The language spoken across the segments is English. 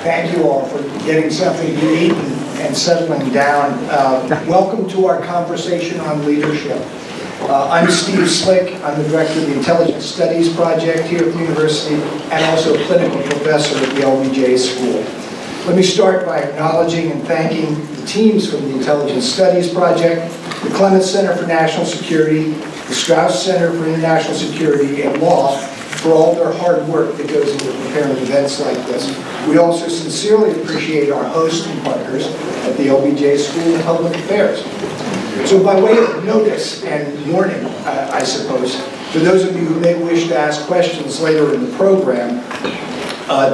Thank you all for getting something to eat and settling down. Welcome to our conversation on leadership. I'm Steve Slick. I'm the director of the Intelligence Studies Project here at the university and also a clinical professor at the LBJ School. Let me start by acknowledging and thanking the teams from the Intelligence Studies Project, the Clements Center for National Security, the Strauss Center for International Security and Law for all their hard work that goes into preparing events like this. We also sincerely appreciate our hosts and partners at the LBJ School of Public Affairs. So by way of notice and warning, I suppose, for those of you who may wish to ask questions later in the program,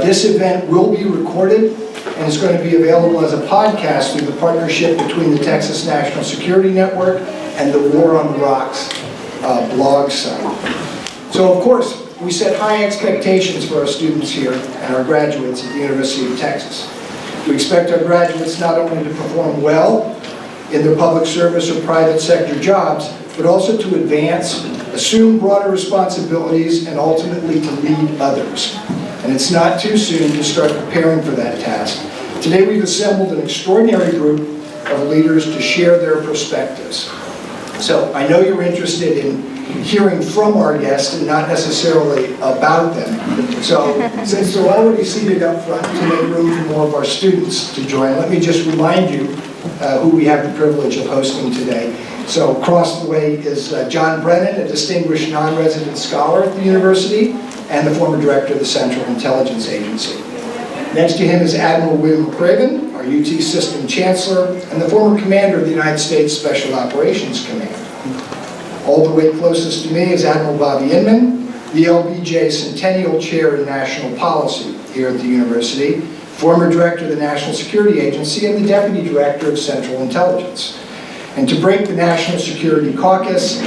this event will be recorded and is going to be available as a podcast through the partnership between the Texas National Security Network and the War on the Rocks blog site. So of course, we set high expectations for our students here and our graduates at the University of Texas. We expect our graduates not only to perform well in their public service or private sector jobs, but also to advance, assume broader responsibilities, and ultimately to lead others. And it's not too soon to start preparing for that task. Today we've assembled an extraordinary group of leaders to share their perspectives. So I know you're interested in hearing from our guests and not necessarily about them. So since they're already seated up front to make room for more of our students to join, let me just remind you who we have the privilege of hosting today. So across the way is John Brennan, a distinguished non-resident scholar at the university and the former director of the Central Intelligence Agency. Next to him is Admiral William McRaven, our UT System Chancellor and the former commander of the United States Special Operations Command. All the way closest to me is Admiral Bobby Inman, the LBJ Centennial Chair in National Policy here at the university, former director of the National Security Agency and the deputy director of Central Intelligence. And to break the National Security Caucus,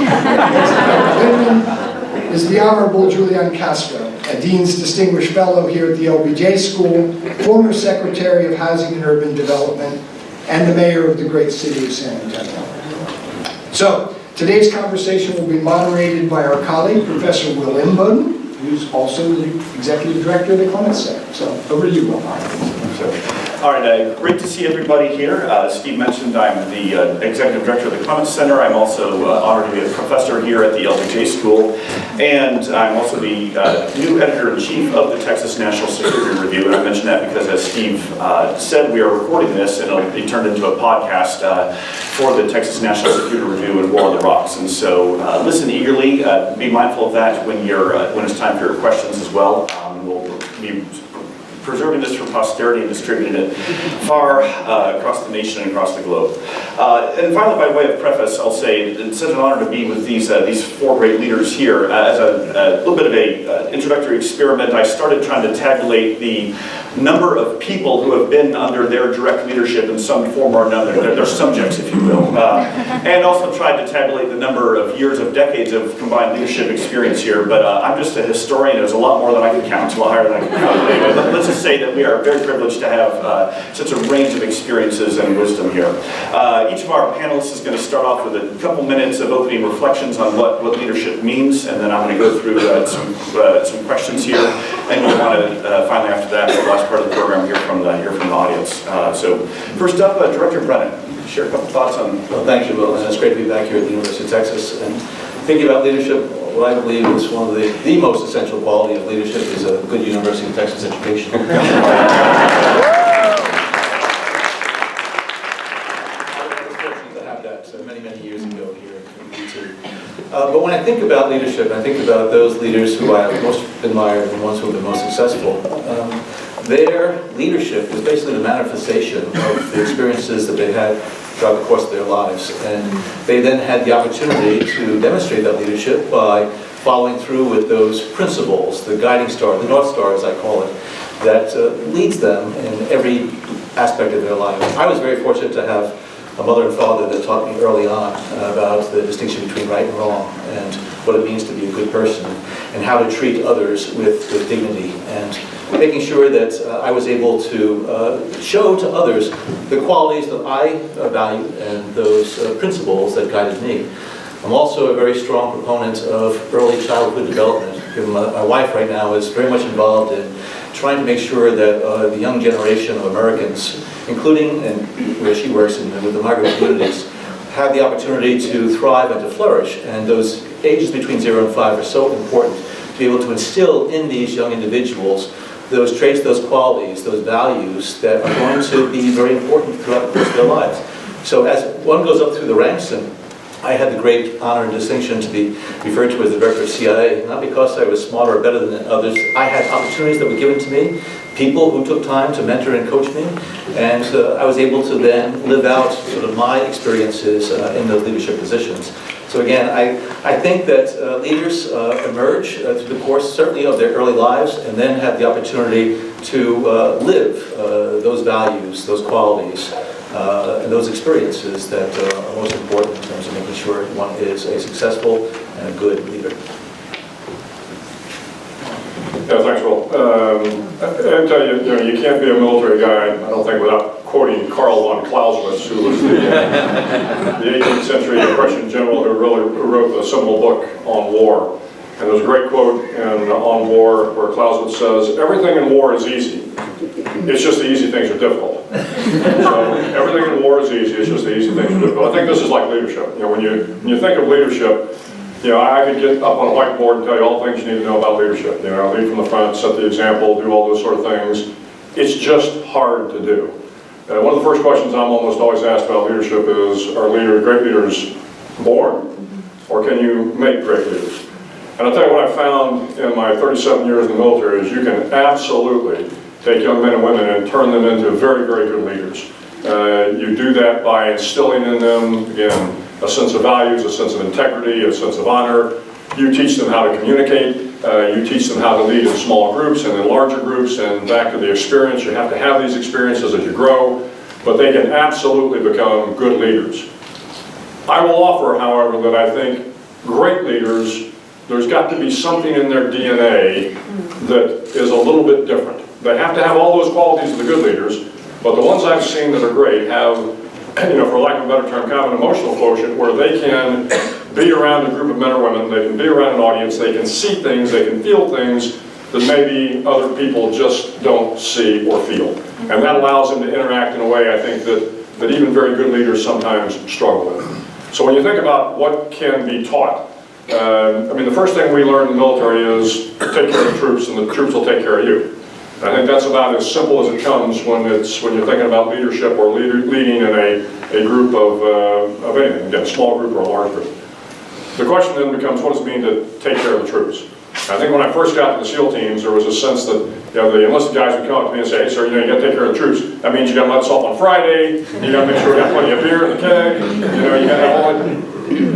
is the Honorable Julian Castro, a Dean's Distinguished Fellow here at the LBJ School, former Secretary of Housing and Urban Development, and the Mayor of the great city of San Antonio. So, today's conversation will be moderated by our colleague, Professor Will Inboden, who's also the Executive Director of the Clements Center. So, over to you, Will. All right, great to see everybody here. Steve mentioned I'm the Executive Director of the Clements Center. I'm also honored to be a professor here at the LBJ School. And I'm also the new Editor-in-Chief of the Texas National Security Review. And I mention that because, as Steve said, we are recording this and it'll be turned into a podcast for the Texas National Security Review and War on the Rocks. And so listen eagerly. Be mindful of that when it's time for your questions as well. We'll be preserving this for posterity and distributing it far across the nation and across the globe. And finally, by way of preface, I'll say it's such an honor to be with these four great leaders here. As a little bit of an introductory experiment, I started trying to tabulate the number of people who have been under their direct leadership in some form or another, their subjects, if you will, and also tried to tabulate the number of years of decades of combined leadership experience here. But I'm just a historian. There's a lot more than I can count, a lot higher than I can count. Anyway, let's just say that we are very privileged to have such a range of experiences and wisdom here. Each of our panelists is going to start off with a couple minutes of opening reflections on what leadership means, and then I'm going to go through some questions here, and we'll want to finally after that, the last part of the program, hear from the audience. So first up, Director Brennan, share a couple thoughts on. Well, thank you, Will, and it's great to be back here at the University of Texas. And thinking about leadership, what I believe is one of the most essential quality of leadership is a good University of Texas education. Many years ago here at UT. But when I think about leadership, I think about those leaders who I have most admired and ones who have been most successful. Their leadership was basically the manifestation of the experiences that they had throughout the course of their lives. And they then had the opportunity to demonstrate that leadership by following through with those principles, the guiding star, the North Star as I call it, that leads them in every aspect of their life. I was very fortunate to have a mother and father that taught me early on about the distinction between right and wrong and what it means to be a good person and how to treat others with dignity and making sure that I was able to show to others the qualities that I value and those principles that guided me. I'm also a very strong proponent of early childhood development. My wife right now is very much involved in trying to make sure that the young generation of Americans, including and where she works with the migrant communities, have the opportunity to thrive and to flourish. And those ages between 0 and 5 are so important to be able to instill in these young individuals those traits, those qualities, those values that are going to be very important throughout the course of their lives. So as one goes up through the ranks, and I had the great honor and distinction to be referred to as the director of CIA, not because I was smarter or better than others. I had opportunities that were given to me, people who took time to mentor and coach me, and I was able to then live out sort of my experiences in those leadership positions. So again, I think that leaders emerge through the course, certainly of their early lives, and then have the opportunity to live those values, those qualities, and those experiences that are most important in terms of making sure one is a successful and a good leader. Yeah, thanks, Will. I tell you, you can't be a military guy, I don't think, without quoting Karl von Clausewitz, who was the 18th century Prussian general who wrote the seminal book on war. And there's a great quote on war where Clausewitz says, "Everything in war is easy. It's just the easy things are difficult." So everything in war is easy. It's just the easy things are difficult. I think this is like leadership. When you think of leadership, I could get up on a whiteboard and tell you all the things you need to know about leadership. Lead from the front, set the example, do all those sort of things. It's just hard to do. One of the first questions I'm almost always asked about leadership is, are great leaders born? Or can you make great leaders? And I'll tell you what I found in my 37 years in the military is you can absolutely take young men and women and turn them into very, very good leaders. You do that by instilling in them, again, a sense of values, a sense of integrity, a sense of honor. You teach them how to communicate. You teach them how to lead in small groups and in larger groups, and back to the experience. You have to have these experiences as you grow, but they can absolutely become good leaders. I will offer, however, that I think great leaders, there's got to be something in their DNA that is a little bit different. They have to have all those qualities of the good leaders, but the ones I've seen that are great have, for lack of a better term, kind of an emotional quotient where they can be around a group of men or women, they can be around an audience, they can see things, they can feel things that maybe other people just don't see or feel. And that allows them to interact in a way, I think, that even very good leaders sometimes struggle with. So when you think about what can be taught, the first thing we learn in the military is take care of the troops and the troops will take care of you. I think that's about as simple as it comes when you're thinking about leadership or leading in a group of anything, again, a small group or a large group. The question then becomes, what does it mean to take care of the troops? I think when I first got to the SEAL teams, there was a sense that the enlisted guys would come up to me and say, "Hey, sir, you got to take care of the troops. That means you got to let us off on Friday. You got to make sure we got plenty of beer in the keg. You got to have all that."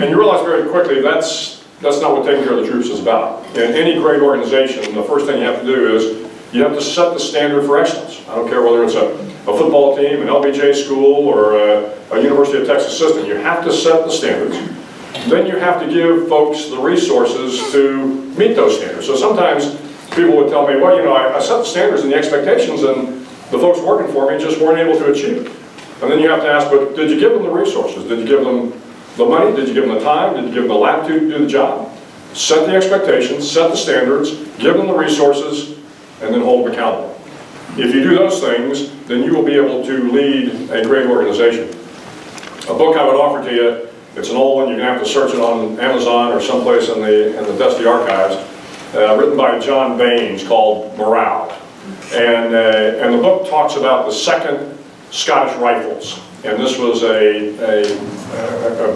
And you realize very quickly that's not what taking care of the troops is about. In any great organization, the first thing you have to do is you have to set the standard for excellence. I don't care whether it's a football team, an LBJ school, or a University of Texas system. You have to set the standards. Then you have to give folks the resources to meet those standards. So sometimes people would tell me, well, I set the standards and the expectations, and the folks working for me just weren't able to achieve. And then you have to ask, but did you give them the resources? Did you give them the money? Did you give them the time? Did you give them the latitude to do the job? Set the expectations, set the standards, give them the resources, and then hold them accountable. If you do those things, then you will be able to lead a great organization. A book I would offer to you, it's an old one, you're going to have to search it on Amazon or someplace in the dusty archives, written by John Baines, called Morale. And the book talks about the 2nd Scottish Rifles. And this was a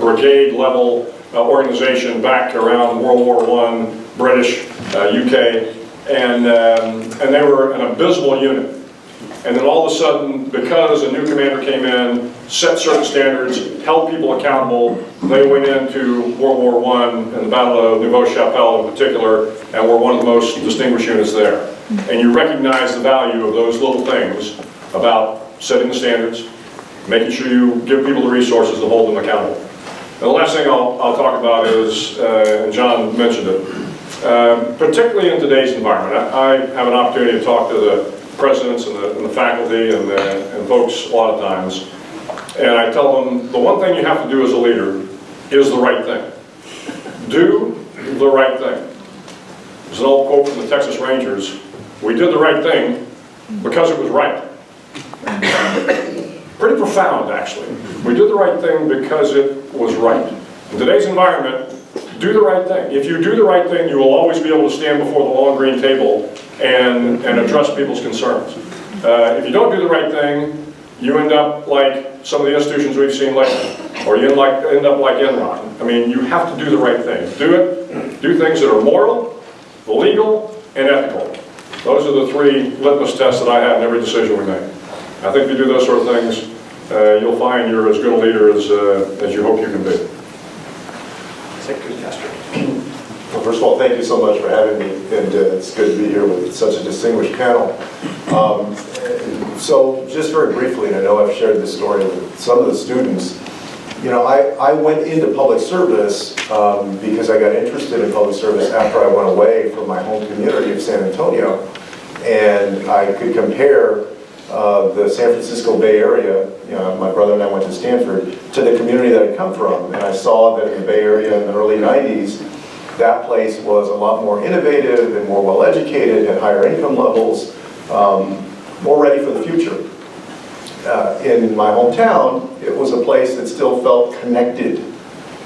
brigade-level organization back around World War I, British, UK. And they were an abysmal unit. And then all of a sudden, because a new commander came in, set certain standards, held people accountable, they went into World War I and the Battle of Neuve-Chapelle in particular, and were one of the most distinguished units there. And you recognize the value of those little things about setting the standards, making sure you give people the resources to hold them accountable. And the last thing I'll talk about is, and John mentioned it, particularly in today's environment. I have an opportunity to talk to the presidents and the faculty and folks a lot of times, and I tell them the one thing you have to do as a leader is the right thing. Do the right thing. There's an old quote from the Texas Rangers, we did the right thing because it was right. Pretty profound, actually. We did the right thing because it was right. In today's environment, do the right thing. If you do the right thing, you will always be able to stand before the long green table and address people's concerns. If you don't do the right thing, you end up like some of the institutions we've seen lately, or you end up like Enron. I mean, you have to do the right thing. Do it. Do things that are moral, legal, and ethical. Those are the 3 litmus tests that I have in every decision we make. I think if you do those sort of things, you'll find you're as good a leader as you hope you can be. Secretary Castro. Well, first of all, thank you so much for having me, and it's good to be here with such a distinguished panel. So just very briefly, and I know I've shared this story with some of the students, you know, I went into public service because I got interested in public service after I went away from my home community of San Antonio, and I could compare the San Francisco Bay Area, you know, my brother and I went to Stanford, to the community that I come from, and I saw that in the Bay Area in the early 90s, that place was a lot more innovative and more well-educated, had higher income levels, more ready for the future. In my hometown, it was a place that still felt connected,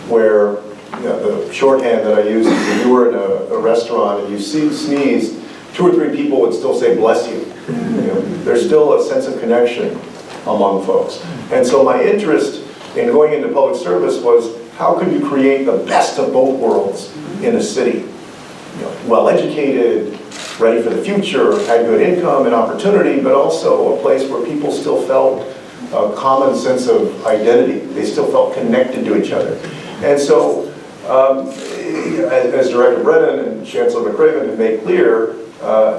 where, you know, the shorthand that I use is if you were in a restaurant and you sneezed, 2 or 3 people would still say, bless you. You know, there's still a sense of connection among folks. And so my interest in going into public service was, how could you create the best of both worlds in a city? You know, well-educated, ready for the future, had good income and opportunity, but also a place where people still felt a common sense of identity. They still felt connected to each other. And so, as Director Brennan and Chancellor McRaven have made clear,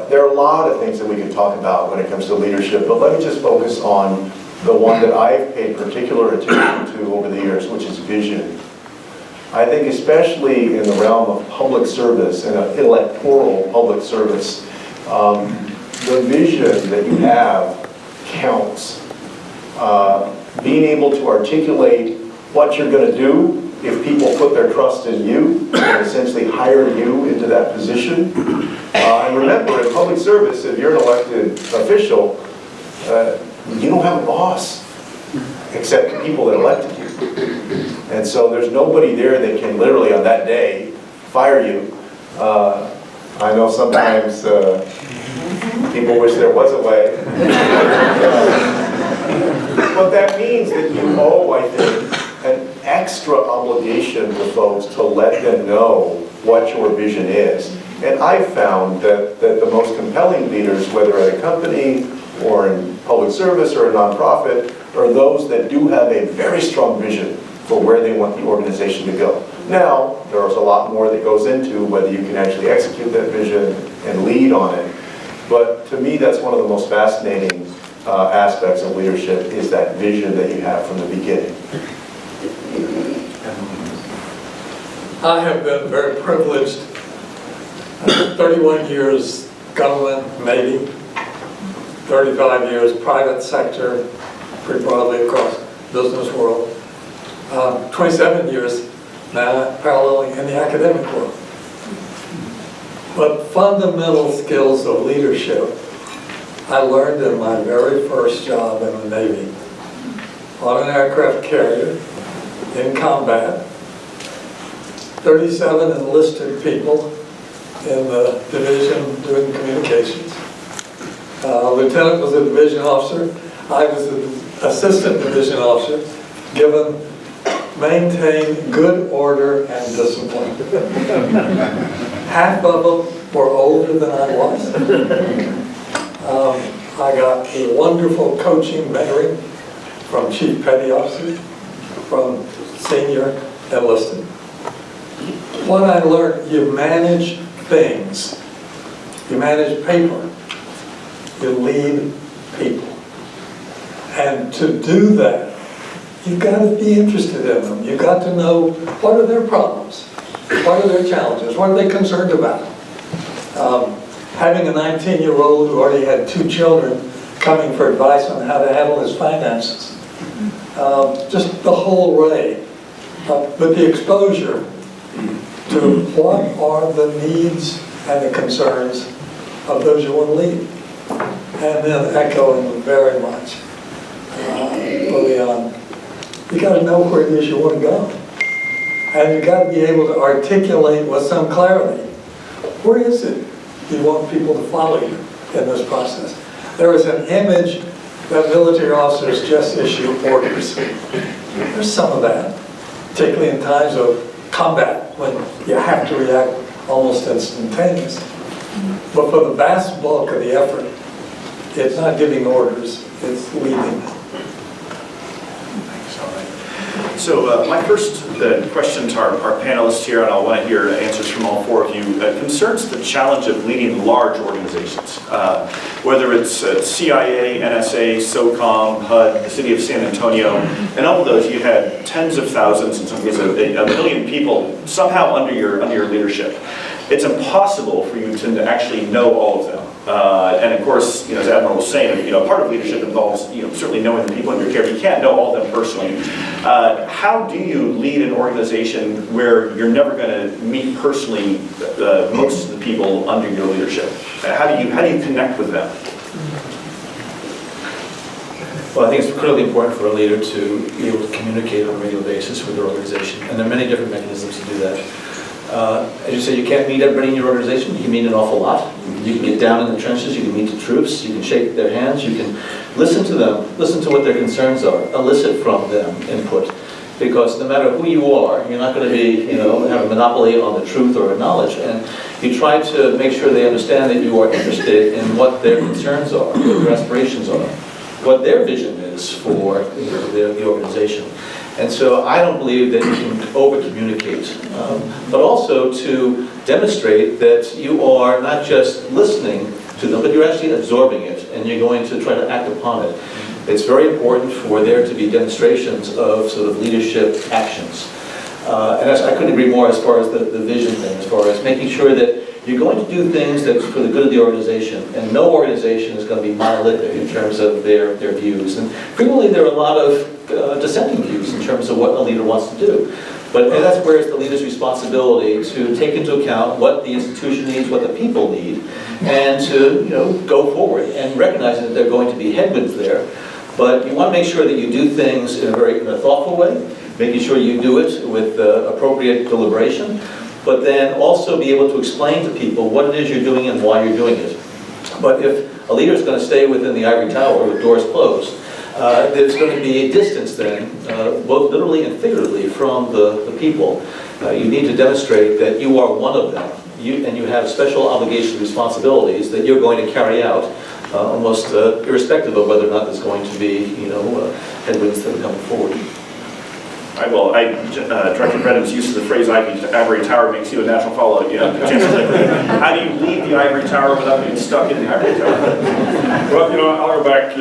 there are a lot of things that we can talk about when it comes to leadership, but let me just focus on the one that I've paid particular attention to over the years, which is vision. I think especially in the realm of public service and electoral public service, the vision that you have counts. Being able to articulate what you're going to do if people put their trust in you and essentially hire you into that position. And remember, in public service, if you're an elected official, you don't have a boss except the people that elected you. And so there's nobody there that can literally on that day fire you. I know sometimes people wish there was a way. But that means that you owe, I think, an extra obligation to folks to let them know what your vision is. And I've found that the most compelling leaders, whether at a company or in public service or a nonprofit, are those that do have a very strong vision for where they want the organization to go. Now, there's a lot more that goes into whether you can actually execute that vision and lead on it. But to me, that's one of the most fascinating aspects of leadership, is that vision that you have from the beginning. I have been very privileged. 31 years government, Navy, 35 years private sector, pretty broadly across business world, 27 years now paralleling in the academic world. But fundamental skills of leadership I learned in my very first job in the Navy, on an aircraft carrier, in combat, 37 enlisted people in the division doing communications. Lieutenant was a division officer. I was an assistant division officer, given maintain good order and discipline. Half of them were older than I was. I got a wonderful coaching, mentoring from Chief Petty Officers, from senior enlisted. What I learned, you manage things. You manage paper. You lead people. And to do that, you've got to be interested in them. You've got to know what are their problems, what are their challenges, what are they concerned about. Having a 19-year-old who already had 2 children coming for advice on how to handle his finances. Just the whole array. But the exposure to what are the needs and the concerns of those you want to lead. And then echoing very much early on, you got to know where it is you want to go. And you got to be able to articulate with some clarity. Where is it you want people to follow you in this process? There is an image that military officers just issue orders. There's some of that, particularly in times of combat when you have to react almost instantaneously. But for the vast bulk of the effort, it's not giving orders, it's leading. So my first question to our panelists here, and I want to hear answers from all four of you, concerns the challenge of leading large organizations. Whether it's CIA, NSA, SOCOM, HUD, the city of San Antonio, and all of those, you had tens of thousands, in some cases a million people somehow under your leadership. It's impossible for you to actually know all of them. And of course, as Admiral was saying, part of leadership involves, certainly knowing the people in your care. You can't know all of them personally. How do you lead an organization where you're never going to meet personally most of the people under your leadership? How do you connect with them? Well, I think it's critically important for a leader to be able to communicate on a regular basis with their organization. And there are many different mechanisms to do that. As you said, you can't meet everybody in your organization. You can meet an awful lot. You can get down in the trenches, you can meet the troops, you can shake their hands, you can listen to them, listen to what their concerns are, elicit from them input. Because no matter who you are, you're not going to be, have a monopoly on the truth or knowledge. And you try to make sure they understand that you are interested in what their concerns are, what their aspirations are, what their vision is for the organization. And so I don't believe that you can over-communicate, but also to demonstrate that you are not just listening to them, but you're actually absorbing it, and you're going to try to act upon it. It's very important for there to be demonstrations of sort of leadership actions. And I couldn't agree more as far as the vision thing, as far as making sure that you're going to do things that's for the good of the organization, and no organization is going to be monolithic in terms of their views. And frequently there are a lot of dissenting views in terms of what a leader wants to do. But that's where it's the leader's responsibility to take into account what the institution needs, what the people need, and to go forward and recognizing that there are going to be headwinds there. But you want to make sure that you do things in a thoughtful way, making sure you do it with appropriate deliberation, but then also be able to explain to people what it is you're doing and why you're doing it. But if a leader is going to stay within the ivory tower with doors closed, there's going to be a distance then, both literally and figuratively, from the people. You need to demonstrate that you are one of them, and you have special obligations and responsibilities that you're going to carry out, almost irrespective of whether or not there's going to be, headwinds that are coming forward. Director Brennan's use of the phrase ivory tower makes you a natural follow-up. Chancellor, how do you leave the ivory tower without being stuck in the ivory tower? Well, I'll go back.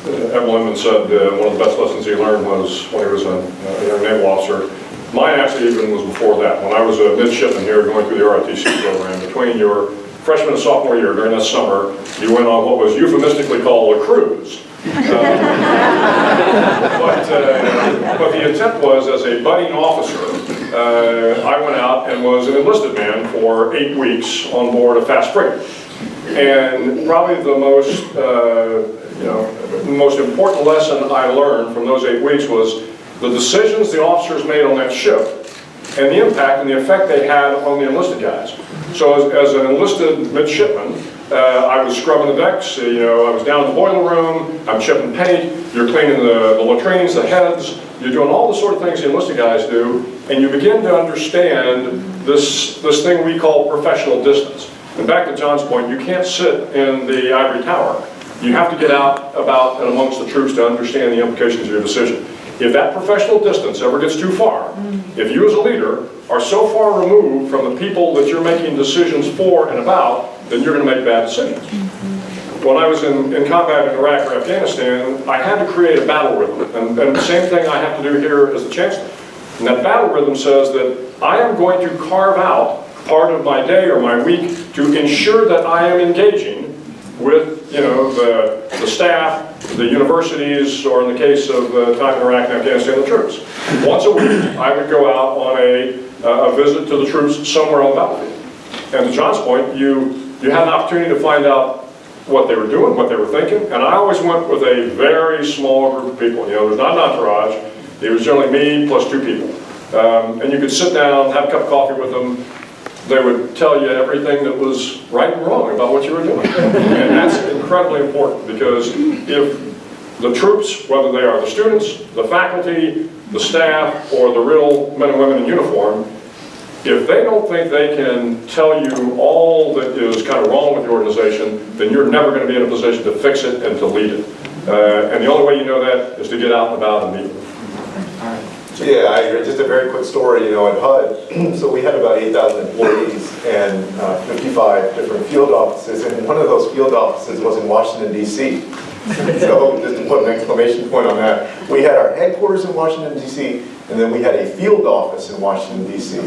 Admiral Inman said one of the best lessons he learned was when he was a young naval officer. Mine actually even was before that. When I was a midshipman here going through the ROTC program, between your freshman and sophomore year during that summer, you went on what was euphemistically called a cruise. But the intent was, as a budding officer, I went out and was an enlisted man for 8 weeks on board a fast frigate. And probably the most important lesson I learned from those 8 weeks was the decisions the officers made on that ship and the impact and the effect they had on the enlisted guys. So as an enlisted midshipman, I was scrubbing the decks, I was down in the boiler room, I'm chipping paint, you're cleaning the latrines, the heads, you're doing all the sort of things the enlisted guys do, and you begin to understand this thing we call professional distance. And back to John's point, you can't sit in the ivory tower. You have to get out about and amongst the troops to understand the implications of your decision. If that professional distance ever gets too far, if you as a leader are so far removed from the people that you're making decisions for and about, then you're going to make bad decisions. When I was in combat in Iraq or Afghanistan, I had to create a battle rhythm. And the same thing I have to do here as the Chancellor. And that battle rhythm says that I am going to carve out part of my day or my week to ensure that I am engaging with the staff, the universities, or in the case of time in Iraq and Afghanistan, the troops. Once a week, I would go out on a visit to the troops somewhere on the battlefield. And to John's point, you you had an opportunity to find out what they were doing, what they were thinking, and I always went with a very small group of people. You know, there's not an entourage. It was generally me plus 2 people. And you could sit down, have a cup of coffee with them. They would tell you everything that was right and wrong about what you were doing. And that's incredibly important, because if the troops, whether they are the students, the faculty, the staff, or the real men and women in uniform, if they don't think they can tell you all that is kind of wrong with the organization, then you're never going to be in a position to fix it and to lead it. And the only way you know that is to get out and about and meet them. Yeah, just a very quick story, you know, at HUD, so we had about 8,000 employees and 55 different field offices, and one of those field offices was in Washington, D.C. So just to put an exclamation point on that, we had our headquarters in Washington, D.C., and then we had a field office in Washington, D.C.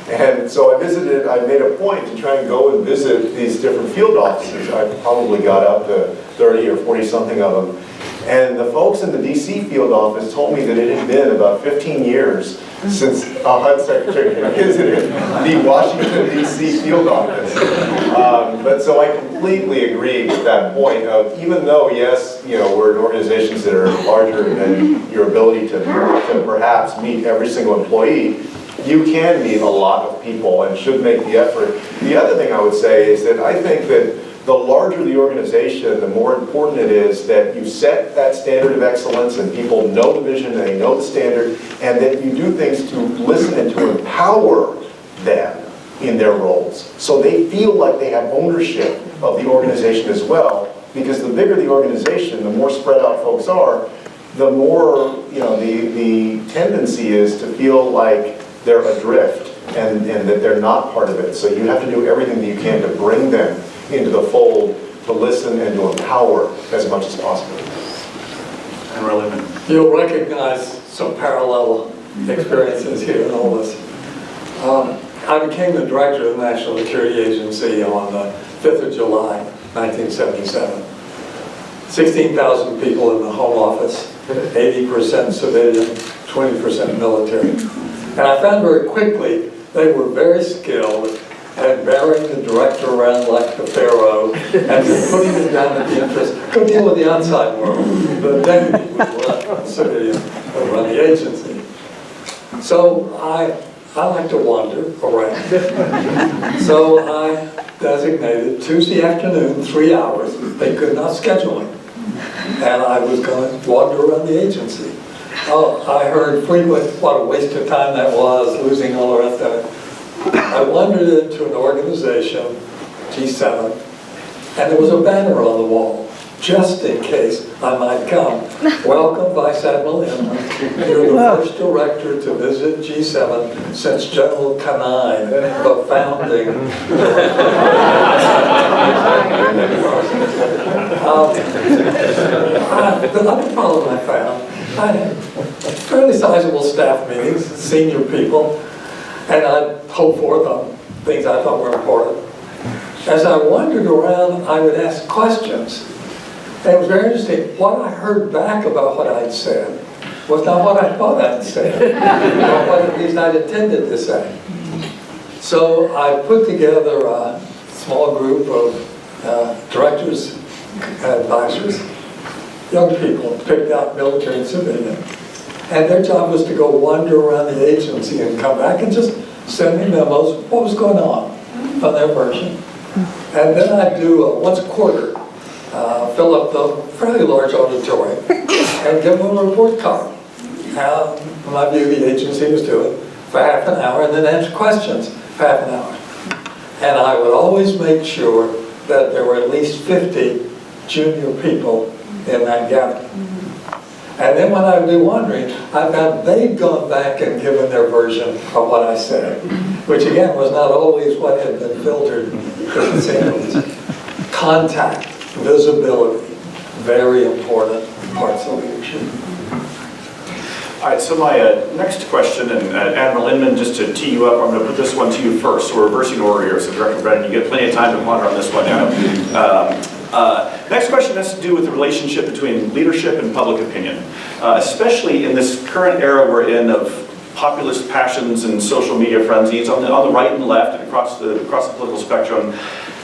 And so I made a point to try and go and visit these different field offices. I probably got up to 30 or 40 something of them. And the folks in the DC field office told me that it had been about 15 years since a HUD secretary had visited the Washington DC field office. But so I completely agree with that point of, even though, yes, you know, we're in organizations that are larger than your ability to perhaps meet every single employee, you can meet a lot of people and should make the effort. The other thing I would say is that I think that the larger the organization, the more important it is that you set that standard of excellence and people know the vision and they know the standard, and that you do things to listen and to empower them in their roles. So they feel like they have ownership of the organization as well, because the bigger the organization, the more spread out folks are, the more, you know, the tendency is to feel like they're adrift and that they're not part of it. So you have to do everything that you can to bring them into the fold, to listen and to empower as much as possible. Admiral Inman. You'll recognize some parallel experiences here in all this. I became the director of the National Security Agency on the 5th of July, 1977. 16,000 people in the Home Office, 80% civilian, 20% military. And I found very quickly they were very skilled at bearing the director around like the pharaoh and putting him down at the interest, go deal with the outside world. The deputy would run, the civilian would run the agency. So I like to wander around. So I designated Tuesday afternoon, 3 hours. They could not schedule it. And I was going to wander around the agency. Oh, I heard frequently what a waste of time that was, losing all the rest of it. I wandered into an organization, G7, and there was a banner on the wall, just in case I might come. Welcome, Vice Admiral Inman. You're the first director to visit G7 since General Kanine, the founding. The other problem I found, I had fairly sizable staff meetings, senior people, and I'd hope for the things I thought were important. As I wandered around, I would ask questions. And it was very interesting. What I heard back about what I'd said was not what I thought I'd said, or what at least I'd intended to say. So I put together a small group of directors, advisors, young people, picked out military and civilian. And their job was to go wander around the agency and come back and just send me memos, what was going on their version. And then I'd do once a quarter, fill up the fairly large auditorium and give them a report card. How, in my view, the agency was doing for half an hour, and then answer questions for half an hour. And I would always make sure that there were at least 50 junior people in that gathering. And then when I would be wandering, I found they'd gone back and given their version of what I said, which again was not always what had been filtered in the samples. Contact, visibility, very important parts of leadership. All right, so my next question, and Admiral Inman, just to tee you up, I'm going to put this one to you first. So we're reversing order here, so Director Brennan, you get plenty of time to ponder on this one now. Next question has to do with the relationship between leadership and public opinion, especially in this current era we're in of populist passions and social media frenzies on the right and left and across the political spectrum.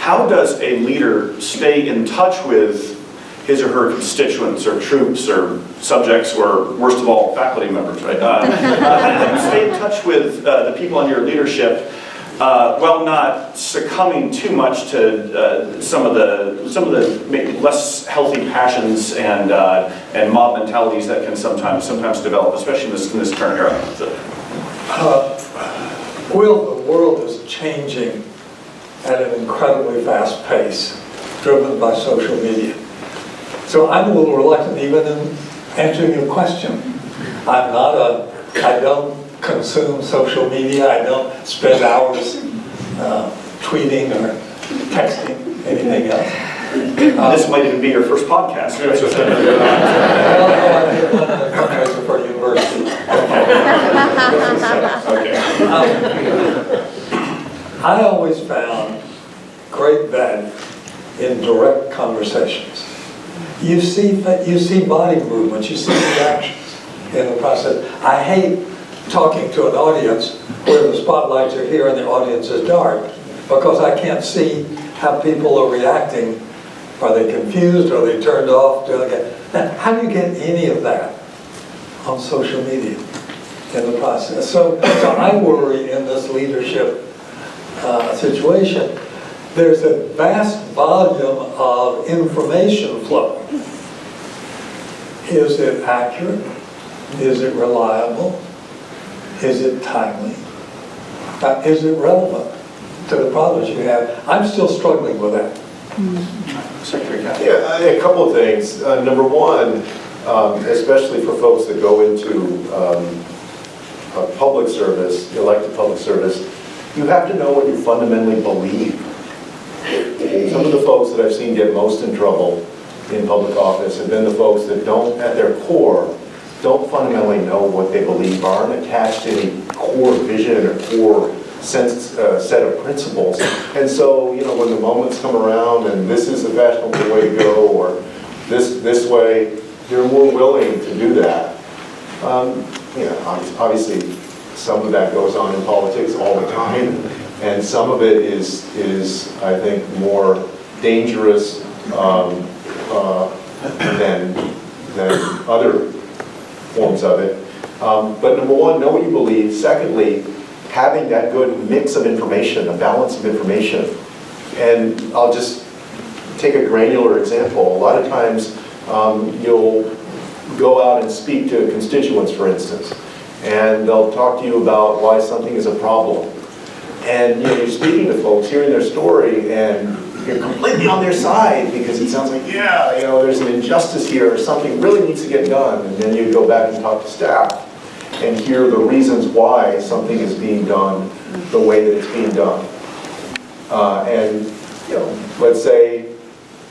how does a leader stay in touch with his or her constituents or troops or subjects or, worst of all, faculty members, right? How do you stay in touch with the people under your leadership while not succumbing too much to some of the maybe less healthy passions and mob mentalities that can sometimes develop, especially in this current era? So. Well, the world is changing at an incredibly fast pace, driven by social media. So I'm a little reluctant even in answering your question. I don't consume social media. I don't spend hours tweeting or texting, anything else. This might even be your first podcast. Right? Well, I did one in a fundraiser for a university. I always found great value in direct conversations. You see body movements, you see reactions in the process. I hate talking to an audience where the spotlights are here and the audience is dark, because I can't see how people are reacting. Are they confused? Are they turned off? Now, how do you get any of that on social media in the process? So I worry in this leadership situation, there's a vast volume of information flow. Is it accurate? Is it reliable? Is it timely? Is it relevant to the problems you have? I'm still struggling with that. Yeah, a couple of things. Number one, especially for folks that go into public service, elected public service, you have to know what you fundamentally believe. Some of the folks that I've seen get most in trouble in public office have been the folks that don't, at their core, don't fundamentally know what they believe, aren't attached to any core vision or core set of principles. And so, when the moments come around and this is the fashionable way to go, or this way, they're more willing to do that. Obviously, some of that goes on in politics all the time, and some of it is I think, more dangerous than other forms of it. But number one, know what you believe. Secondly, having that good mix of information, a balance of information. And I'll just take a granular example. A lot of times you'll go out and speak to constituents, for instance, and they'll talk to you about why something is a problem. And you're speaking to folks, hearing their story, and you're completely on their side because it sounds like, there's an injustice here, or something really needs to get done. And then you go back and talk to staff and hear the reasons why something is being done the way that it's being done. Let's say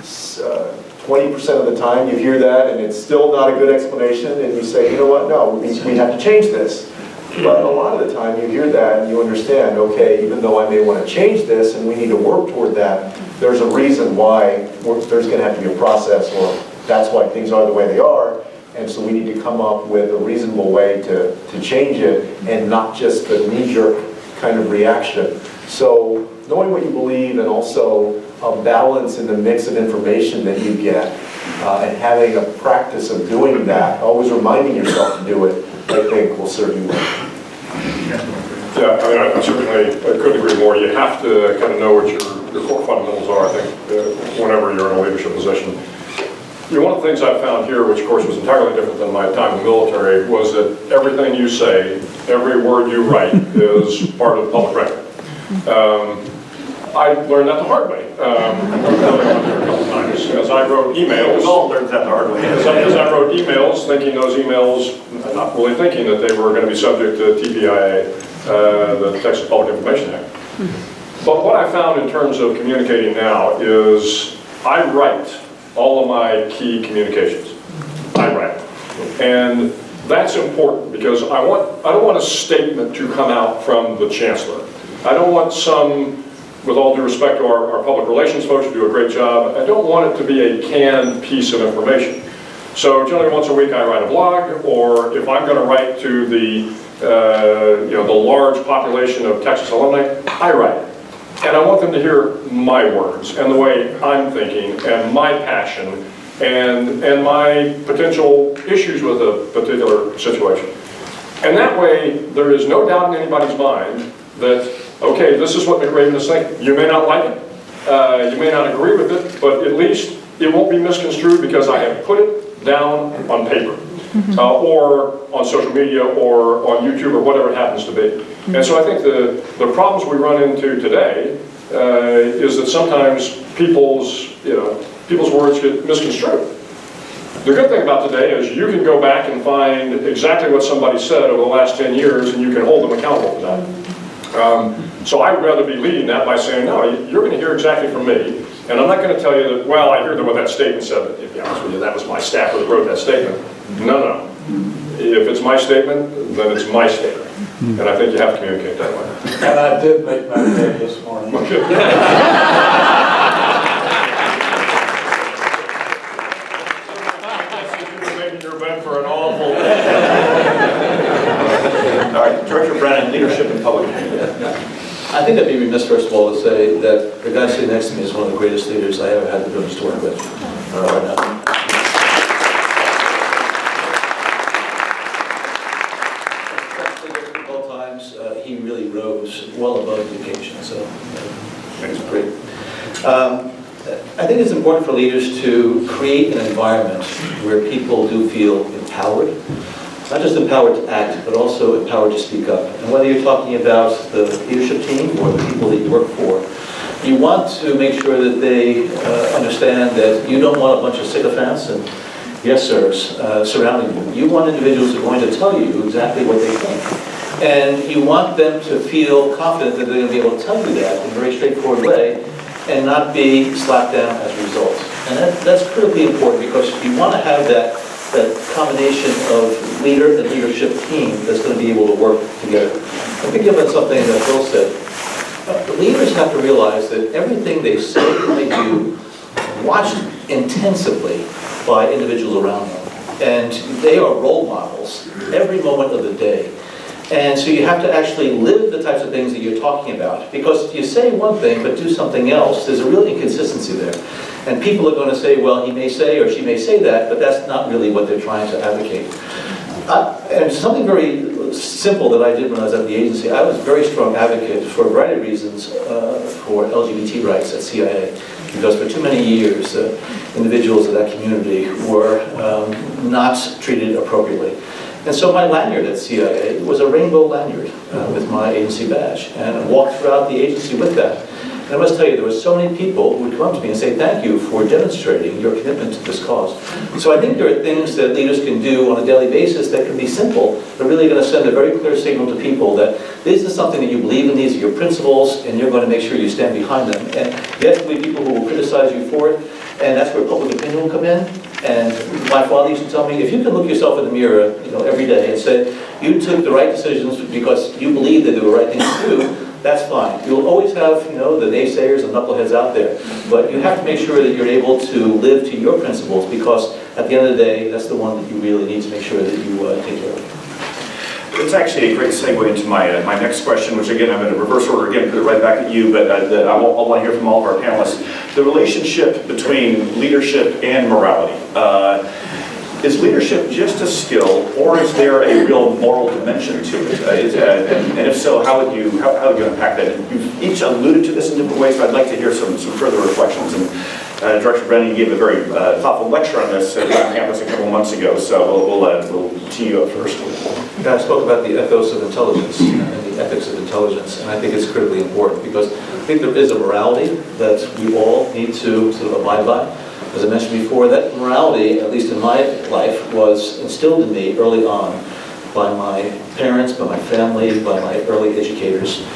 20% of the time you hear that and it's still not a good explanation, and you say, you know what, no, we have to change this. But a lot of the time you hear that and you understand, okay, even though I may want to change this and we need to work toward that, there's a reason why there's going to have to be a process, or that's why things are the way they are. And so we need to come up with a reasonable way to change it, and not just the knee-jerk kind of reaction. So knowing what you believe, and also a balance in the mix of information that you get, and having a practice of doing that, always reminding yourself to do it, I think will serve you well. Yeah, I certainly couldn't agree more. You have to kind of know what your core fundamentals are, I think, whenever you're in a leadership position. One of the things I found here, which of course was entirely different than my time in the military, was that everything you say, every word you write is part of the public record. I learned that the hard way. A couple times, as I wrote emails. We all learned that the hard way. As I wrote emails, thinking those emails, not really thinking that they were going to be subject to TPIA, the Texas Public Information Act. But what I found in terms of communicating now is I write all of my key communications. I write. And that's important because I don't want a statement to come out from the Chancellor. I don't want some, with all due respect to our public relations folks who do a great job, I don't want it to be a canned piece of information. So generally once a week I write a blog, or if I'm going to write to the large population of Texas alumni, I write. And I want them to hear my words and the way I'm thinking and my passion and my potential issues with a particular situation. And that way, there is no doubt in anybody's mind that, okay, this is what McRaven is saying. You may not like it, you may not agree with it, but at least it won't be misconstrued because I have put it down on paper. Or on social media or on YouTube or whatever it happens to be. And so I think the problems we run into today is that sometimes people's words get misconstrued. The good thing about today is you can go back and find exactly what somebody said over the last 10 years and you can hold them accountable for that. So I would rather be leading that by saying, no, you're going to hear exactly from me. And I'm not going to tell you that, well, I heard what that statement said, but to be honest with you, that was my staff that wrote that statement. No. If it's my statement, then it's my statement. And I think you have to communicate that way. And I did make my bed this morning. Okay. You're making your bed for an awful... All right, Director Brennan, leadership in public opinion. I think I'd be remiss, first of all, to say that the guy sitting next to me is one of the greatest leaders I ever had the privilege to work with. At all times, he really rose well above the occasion, so it's great. I think it's important for leaders to create an environment where people do feel empowered. Not just empowered to act, but also empowered to speak up. And whether you're talking about the leadership team or the people that you work for, you want to make sure that they understand that you don't want a bunch of sycophants and yes sirs surrounding you. You want individuals who are going to tell you exactly what they think. And you want them to feel confident that they're going to be able to tell you that in a very straightforward way and not be slapped down as a result. And that's critically important because you want to have that combination of leader and leadership team that's going to be able to work together. I'm picking up on something that Bill said. Leaders have to realize that everything they say and they do watched intensively by individuals around them. And they are role models every moment of the day. And so you have to actually live the types of things that you're talking about. Because if you say one thing but do something else, there's a real inconsistency there. And people are going to say, well, he may say or she may say that, but that's not really what they're trying to advocate. And something very simple that I did when I was at the agency, I was a very strong advocate for a variety of reasons for LGBT rights at CIA. Because for too many years, individuals in that community were not treated appropriately. And so my lanyard at CIA was a rainbow lanyard with my agency badge. And I walked throughout the agency with that. And I must tell you, there were so many people who would come up to me and say, thank you for demonstrating your commitment to this cause. So I think there are things that leaders can do on a daily basis that can be simple, but really going to send a very clear signal to people that this is something that you believe in, these are your principles, and you're going to make sure you stand behind them. And yes, there will be people who will criticize you for it, and that's where public opinion will come in. And my father used to tell me, if you can look yourself in the mirror, every day and say, you took the right decisions because you believe that they were the right things to do, that's fine. You'll always have, the naysayers and knuckleheads out there. But you have to make sure that you're able to live to your principles because at the end of the day, that's the one that you really need to make sure that you take care of. It's actually a great segue into my next question, which again, I'm going to reverse order again, put it right back at you, but I want to hear from all of our panelists. The relationship between leadership and morality. Is leadership just a skill, or is there a real moral dimension to it? And if so, how would you unpack that? You've each alluded to this in different ways, but I'd like to hear some further reflections. And Director Brennan, you gave a very thoughtful lecture on this on campus a couple months ago, so we'll tee you up first. I spoke about the ethos of intelligence and the ethics of intelligence, and I think it's critically important because I think there is a morality that we all need to sort of abide by. As I mentioned before, that morality, at least in my life, was instilled in me early on by my parents, by my family, by my early educators.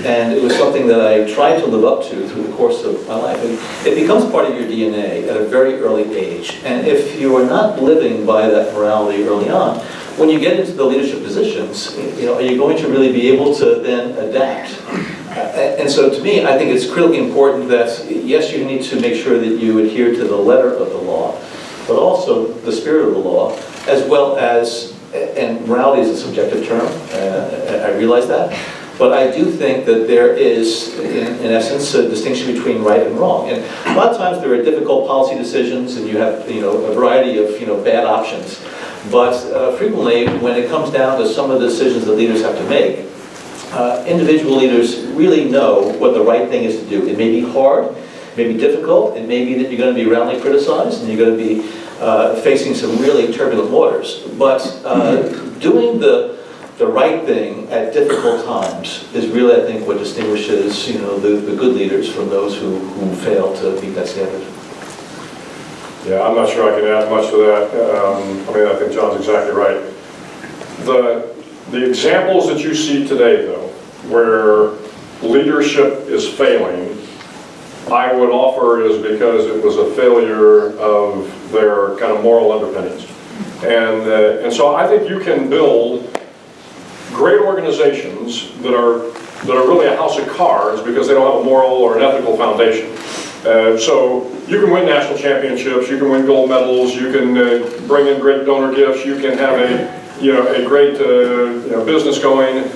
And it was something that I tried to live up to through the course of my life. And it becomes part of your DNA at a very early age. And if you are not living by that morality early on, when you get into the leadership positions, are you going to really be able to then adapt? And so to me, I think it's critically important that, yes, you need to make sure that you adhere to the letter of the law, but also the spirit of the law, as well as, and morality is a subjective term, I realize that, But I do think that there is, in essence, a distinction between right and wrong. And a lot of times there are difficult policy decisions, and you have, a variety of, bad options. But frequently, when it comes down to some of the decisions that leaders have to make, individual leaders really know what the right thing is to do. It may be hard, it may be difficult, it may be that you're going to be roundly criticized, and you're going to be facing some really turbulent waters. But doing the right thing at difficult times is really, I think, what distinguishes, the good leaders from those who fail to meet that standard. Yeah, I'm not sure I can add much to that. I think John's exactly right. The examples that you see today, though, where leadership is failing, I would offer is because it was a failure of their kind of moral underpinnings. And so I think you can build great organizations that are really a house of cards because they don't have a moral or an ethical foundation. So you can win national championships, you can win gold medals, you can bring in great donor gifts, you can have a great business going.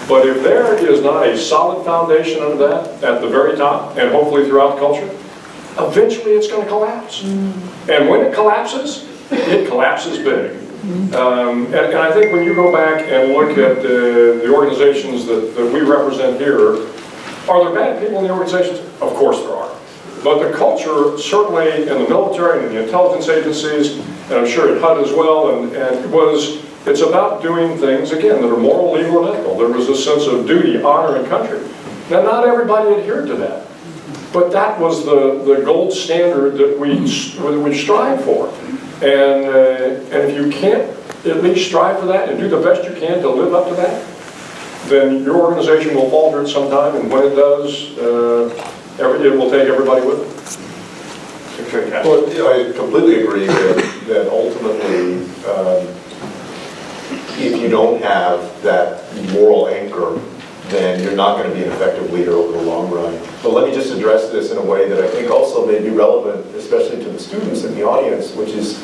But if there is not a solid foundation under that at the very top, and hopefully throughout the culture, eventually it's going to collapse. And when it collapses big. And I think when you go back and look at the organizations that we represent here, are there bad people in the organizations? Of course there are. But the culture, certainly in the military and in the intelligence agencies, and I'm sure at HUD as well, it's about doing things, again, that are moral, legal, and ethical. There was a sense of duty, honor, and country. Now, not everybody adhered to that. But that was the gold standard that we strive for. And if you can't at least strive for that and do the best you can to live up to that, then your organization will falter at some time, and when it does, it will take everybody with it. Well, I completely agree that ultimately, if you don't have that moral anchor, then you're not going to be an effective leader over the long run. But let me just address this in a way that I think also may be relevant, especially to the students in the audience, which is,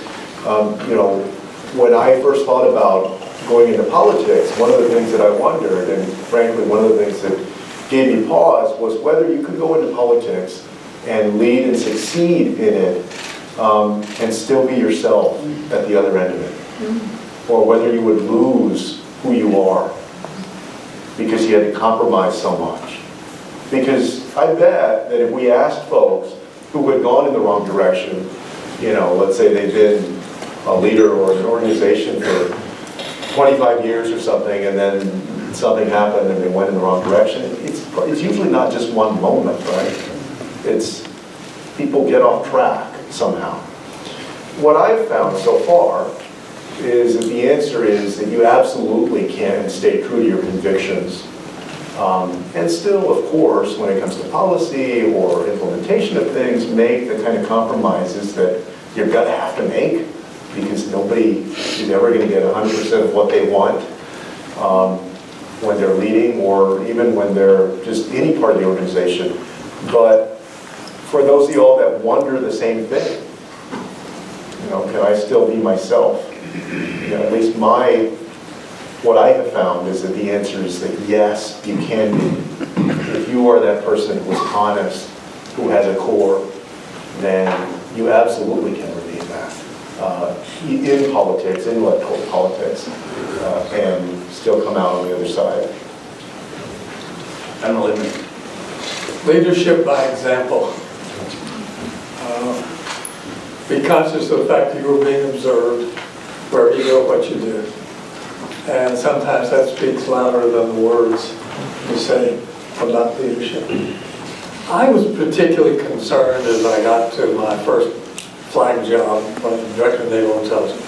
when I first thought about going into politics, one of the things that I wondered, and frankly, one of the things that gave me pause, was whether you could go into politics and lead and succeed in it and still be yourself at the other end of it. Or whether you would lose who you are because you had to compromise so much. Because I bet that if we asked folks who had gone in the wrong direction, let's say they've been a leader or an organization for 25 years or something, and then something happened and they went in the wrong direction, it's usually not just one moment, right? It's people get off track somehow. What I've found so far is that the answer is that you absolutely can stay true to your convictions. And still, of course, when it comes to policy or implementation of things, make the kind of compromises that you're going to have to make, because nobody is ever going to get 100% of what they want when they're leading, or even when they're just any part of the organization. But for those of you all that wonder the same thing, can I still be myself? At least what I have found is that the answer is that yes, you can be. If you are that person who is honest, who has a core, then you absolutely can remain that in politics, in electoral politics, and still come out on the other side. Admiral Inman. Leadership by example. Be conscious of the fact that you are being observed wherever you go, what you do. And sometimes that speaks louder than the words you say about leadership. I was particularly concerned as I got to my first flag job, Director of Naval Intelligence,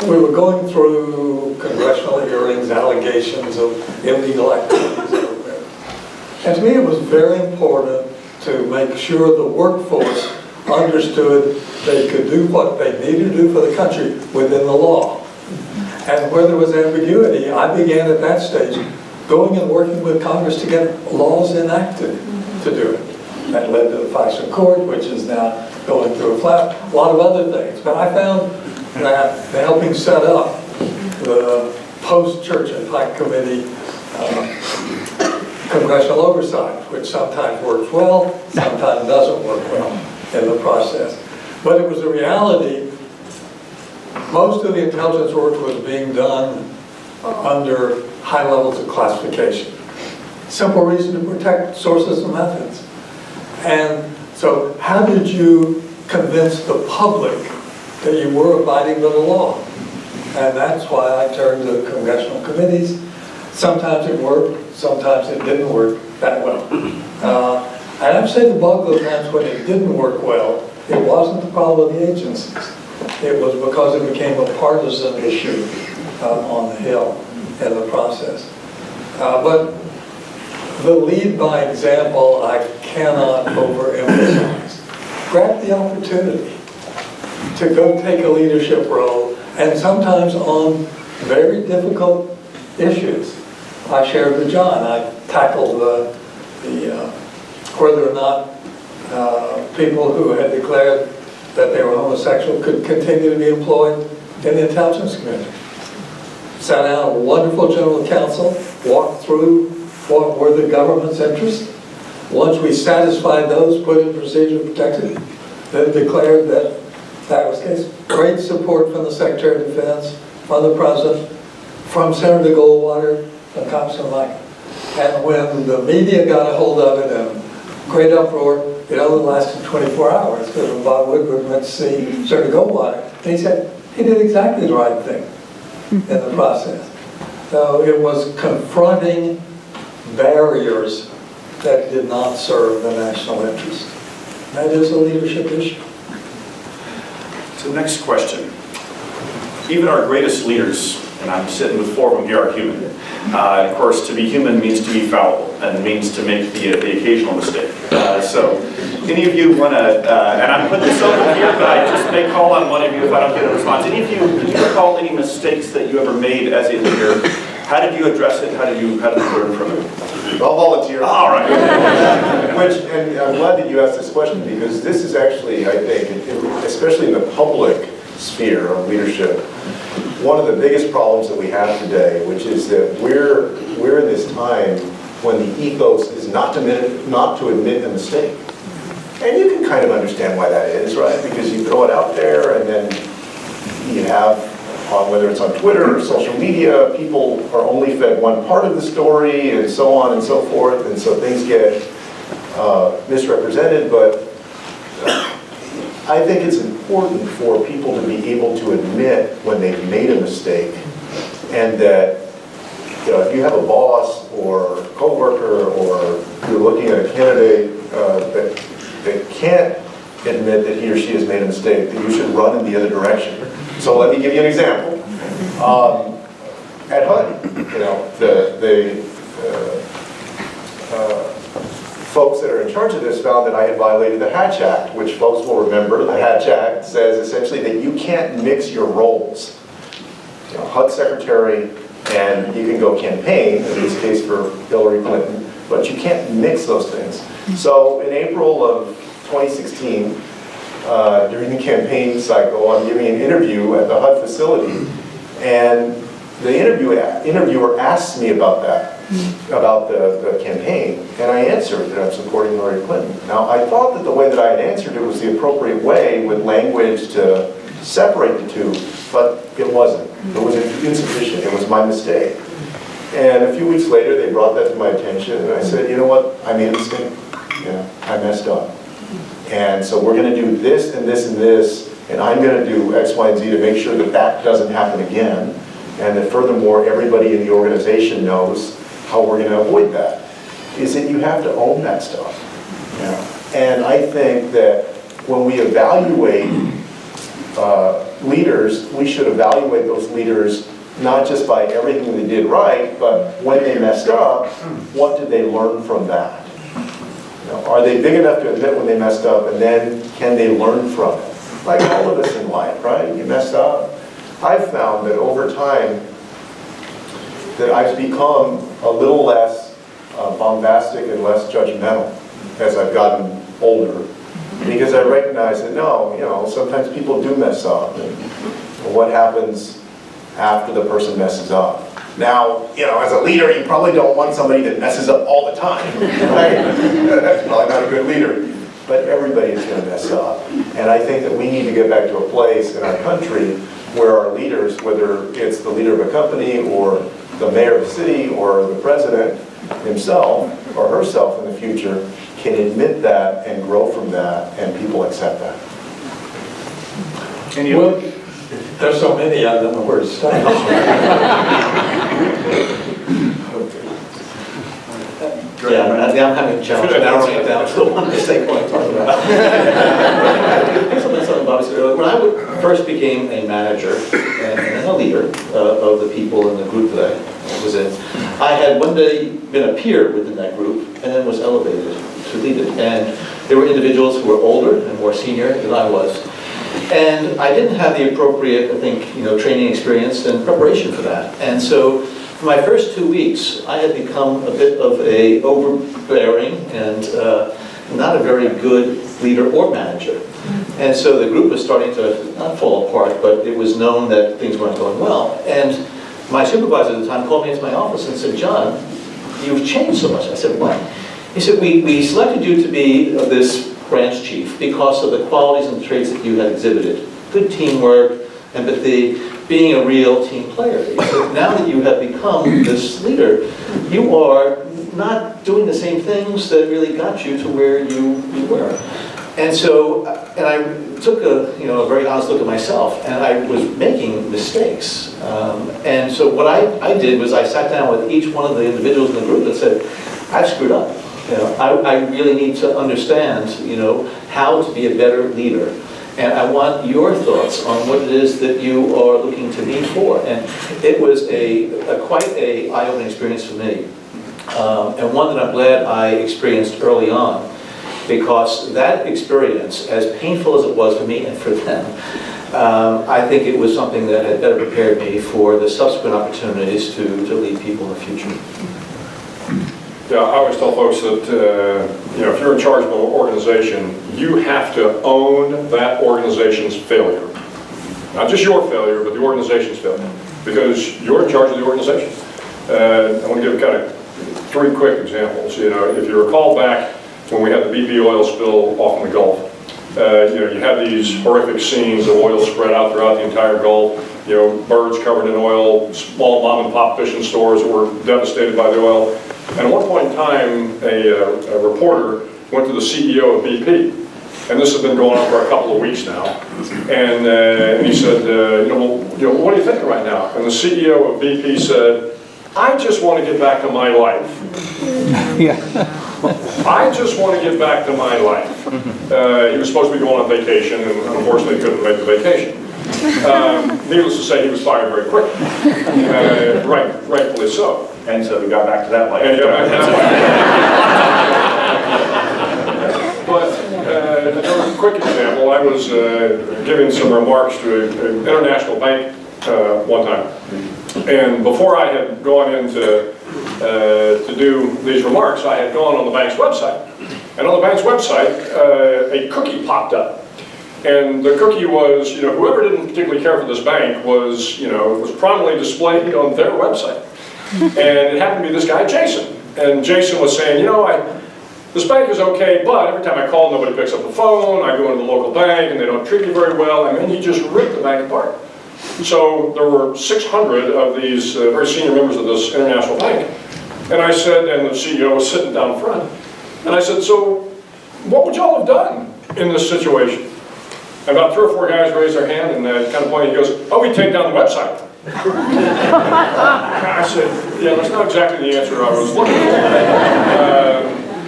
we were going through congressional hearings, allegations of illegal activities everywhere. And to me it was very important to make sure the workforce understood they could do what they needed to do for the country within the law. And where there was ambiguity, I began at that stage going and working with Congress to get laws enacted to do it. That led to the FISA Court, which is now going through a lot of other things. But I found that helping set up the post-church and pike committee congressional oversight, which sometimes works well, sometimes doesn't work well in the process. But it was a reality. Most of the intelligence work was being done under high levels of classification. Simple reason to protect sources and methods. And so how did you convince the public that you were abiding by the law? And that's why I turned to congressional committees. Sometimes it worked, sometimes it didn't work that well. And I'd say the bulk of the times when it didn't work well, it wasn't the problem of the agencies. It was because it became a partisan issue on the Hill in the process. But the lead by example, I cannot overemphasize. Grab the opportunity to go take a leadership role, and sometimes on very difficult issues. I shared with John, I tackled whether or not people who had declared that they were homosexual could continue to be employed in the intelligence community. Sat down a wonderful general counsel, walked through what were the government's interests. Once we satisfied those, put in procedure protected, then declared that that was the case. Great support from the Secretary of Defense, from the President, from Senator Goldwater, from Congressman Mike. And when the media got a hold of it and great uproar, it only lasted 24 hours because when Bob Woodward went to see Senator Goldwater, and he said he did exactly the right thing in the process. So it was confronting barriers that did not serve the national interest. That is a leadership issue. So next question. Even our greatest leaders, and I'm sitting with four of them here, are human. Of course, to be human means to be fallible and means to make the occasional mistake. So any of you want to, and I'm putting this over here, but I just may call on one of you if I don't get a response. Any of you, can you recall any mistakes that you ever made as a leader? How did you address it? How did you learn from it? I'll volunteer. All right. And I'm glad that you asked this question because this is actually, I think, especially in the public sphere of leadership, one of the biggest problems that we have today, which is that we're in this time when the ethos is not to admit a mistake. And you can kind of understand why that is, right? Because you throw it out there and then you have, whether it's on Twitter or social media, people are only fed one part of the story and so on and so forth, and so things get misrepresented. But I think it's important for people to be able to admit when they've made a mistake, and that if you have a boss or coworker or you're looking at a candidate that can't admit that he or she has made a mistake, that you should run in the other direction. So let me give you an example. At HUD, the folks that are in charge of this found that I had violated the Hatch Act, which folks will remember. The Hatch Act says essentially that you can't mix your roles. HUD secretary, and you can go campaign, in this case for Hillary Clinton, but you can't mix those things. So in April of 2016, during the campaign cycle, I'm giving an interview at the HUD facility, and the interviewer asked me about that, about the campaign, and I answered that I'm supporting Hillary Clinton. Now, I thought that the way that I had answered it was the appropriate way with language to separate the two, but it wasn't. It was insufficient. It was my mistake. And a few weeks later, they brought that to my attention, and I said, you know what, I made a mistake. I messed up. And so we're going to do this and this and this, and I'm going to do X, Y, and Z to make sure that that doesn't happen again, and that furthermore, everybody in the organization knows how we're going to avoid that, is that you have to own that stuff. And I think that when we evaluate leaders, we should evaluate those leaders not just by everything they did right, but when they messed up, what did they learn from that? Are they big enough to admit when they messed up, and then can they learn from it? Like all of us in life, right? You messed up. I've found that over time that I've become a little less bombastic and less judgmental as I've gotten older, because I recognize that sometimes people do mess up, and what happens after the person messes up. Now, as a leader, you probably don't want somebody that messes up all the time, right? That's probably not a good leader. But everybody is going to mess up. And I think that we need to get back to a place in our country where our leaders, whether it's the leader of a company or the mayor of the city or the president himself or herself in the future, can admit that and grow from that, and people accept that. Well, there's so many, I don't know where to start. Yeah, I'm having a challenge narrowing it down to one mistake I want to talk about. Something Bobby said earlier. When I first became a manager and a leader of the people in the group that I was in, I had one day been a peer within that group and then was elevated to lead it. And there were individuals who were older and more senior than I was. And I didn't have the appropriate, I think, training experience and preparation for that. And so for my first 2 weeks, I had become a bit of a overbearing and not a very good leader or manager. And so the group was starting to not fall apart, but it was known that things weren't going well. And my supervisor at the time called me into my office and said, "John, you've changed so much." I said, "What?" He said, we selected you to be this branch chief because of the qualities and traits that you had exhibited. Good teamwork, empathy, being a real team player. He said, now that you have become this leader, you are not doing the same things that really got you to where you were. And so, and I took a very honest look at myself, and I was making mistakes. And so what I did was I sat down with each one of the individuals in the group and said, "I've screwed up. I really need to understand, how to be a better leader. And I want your thoughts on what it is that you are looking to me for." And it was quite an eye-opening experience for me. And one that I'm glad I experienced early on, because that experience, as painful as it was for me and for them, I think it was something that had better prepared me for the subsequent opportunities to lead people in the future. Yeah, I always tell folks that, if you're in charge of an organization, you have to own that organization's failure. Not just your failure, but the organization's failure. Because you're in charge of the organization. I want to give kind of 3 quick examples. If you recall back when we had the BP oil spill off in the Gulf, you had these horrific scenes of oil spread out throughout the entire Gulf, birds covered in oil, small mom and pop fishing stores that were devastated by the oil. And at one point in time, a reporter went to the CEO of BP, and this has been going on for a couple of weeks now. And he said, what are you thinking right now? And the CEO of BP said, "I just want to get back to my life." I just want to get back to my life. He was supposed to be going on vacation, and unfortunately couldn't make the vacation. Needless to say, he was fired very quickly. Rightfully so. And so we got back to that life. And But a quick example, I was giving some remarks to an international bank one time. And before I had gone in to do these remarks, I had gone on the bank's website. And on the bank's website, a cookie popped up. And the cookie was, whoever didn't particularly care for this bank was prominently displayed on their website. And it happened to be this guy, Jason. And Jason was saying, this bank is okay, but every time I call, nobody picks up the phone. I go into the local bank, and they don't treat me very well. I mean, he just ripped the bank apart. So there were 600 of these very senior members of this international bank. And I said, and the CEO was sitting down front, and I said, "So what would y'all have done in this situation?" And about 3 or 4 guys raised their hand and kind of pointed. He goes, "Oh, we take down the website." I said, "Yeah, that's not exactly the answer I was looking for."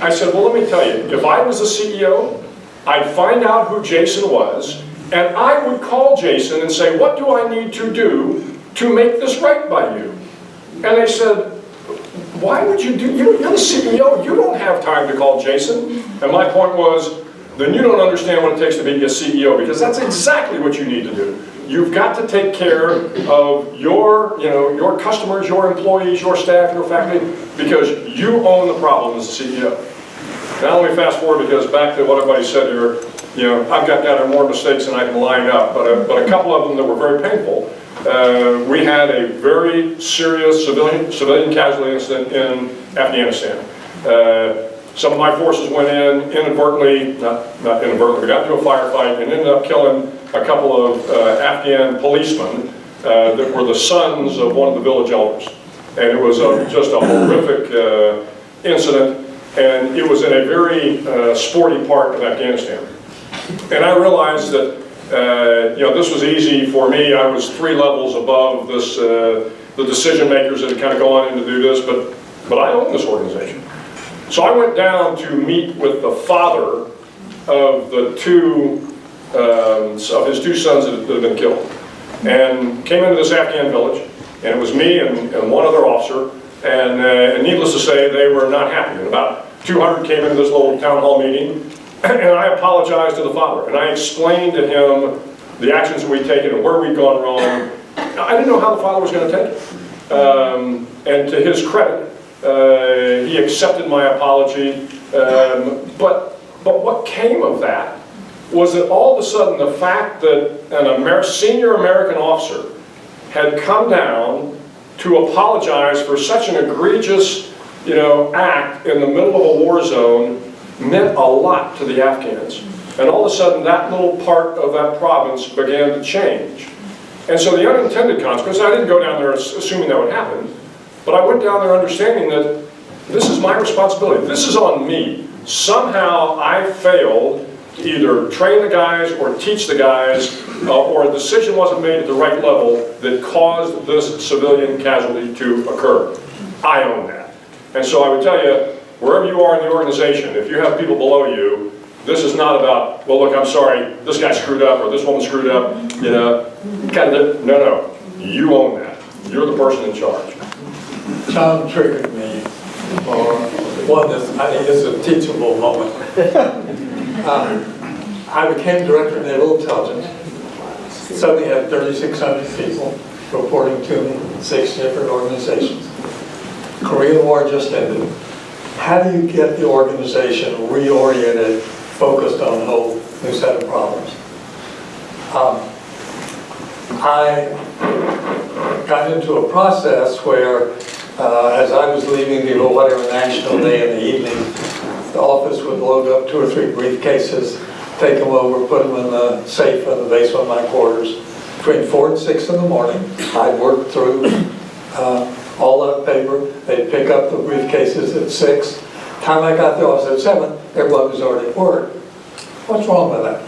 I said, "Well, let me tell you, if I was the CEO, I'd find out who Jason was, and I would call Jason and say, what do I need to do to make this right by you?" And they said, "Why would you do, you're the CEO, you don't have time to call Jason." And my point was, then you don't understand what it takes to be a CEO, because that's exactly what you need to do. You've got to take care of your customers, your employees, your staff, your faculty, because you own the problem as the CEO. Now let me fast forward, because back to what everybody said here, I've got more mistakes than I can line up, but a couple of them that were very painful we had a very serious civilian casualty incident in Afghanistan. Some of my forces went in inadvertently, not inadvertently, we got into a firefight and ended up killing a couple of Afghan policemen that were the sons of one of the village elders. And it was just a horrific incident, and it was in a very sporty part of Afghanistan. And I realized that this was easy for me. I was 3 levels above this, the decision makers that had kind of gone in to do this, but I own this organization. So I went down to meet with the father of the of his 2 sons that had been killed, and came into this Afghan village, and it was me and one other officer, and needless to say, they were not happy. And about 200 came into this little town hall meeting, and I apologized to the father, and I explained to him the actions that we'd taken and where we'd gone wrong. I didn't know how the father was going to take it, and to his credit, he accepted my apology, but what came of that was that all of a sudden the fact that an senior American officer had come down to apologize for such an egregious, act in the middle of a war zone meant a lot to the Afghans. And all of a sudden that little part of that province began to change. And so the unintended consequence, I didn't go down there assuming that would happen, but I went down there understanding that this is my responsibility. This is on me. Somehow I failed to either train the guys or teach the guys, or a decision wasn't made at the right level that caused this civilian casualty to occur. I own that. And so I would tell you, wherever you are in the organization, if you have people below you, this is not about, well, look, I'm sorry, this guy screwed up or this woman screwed up, no, you own that. You're the person in charge. John triggered me for one that I think is a teachable moment. I became Director of Naval Intelligence. Suddenly had 3,600 people reporting to me, 6 different organizations. Korean War just ended. How do you get the organization reoriented, focused on a whole new set of problems? I got into a process where, as I was leaving the whatever National Day in the evening, the office would load up 2 or 3 briefcases, take them over, put them in the safe in the basement of my quarters. Between 4 and 6 in the morning, I'd work through all that paper. They'd pick up the briefcases at 6. Time I got to the office at 7, everybody was already at work. What's wrong with that?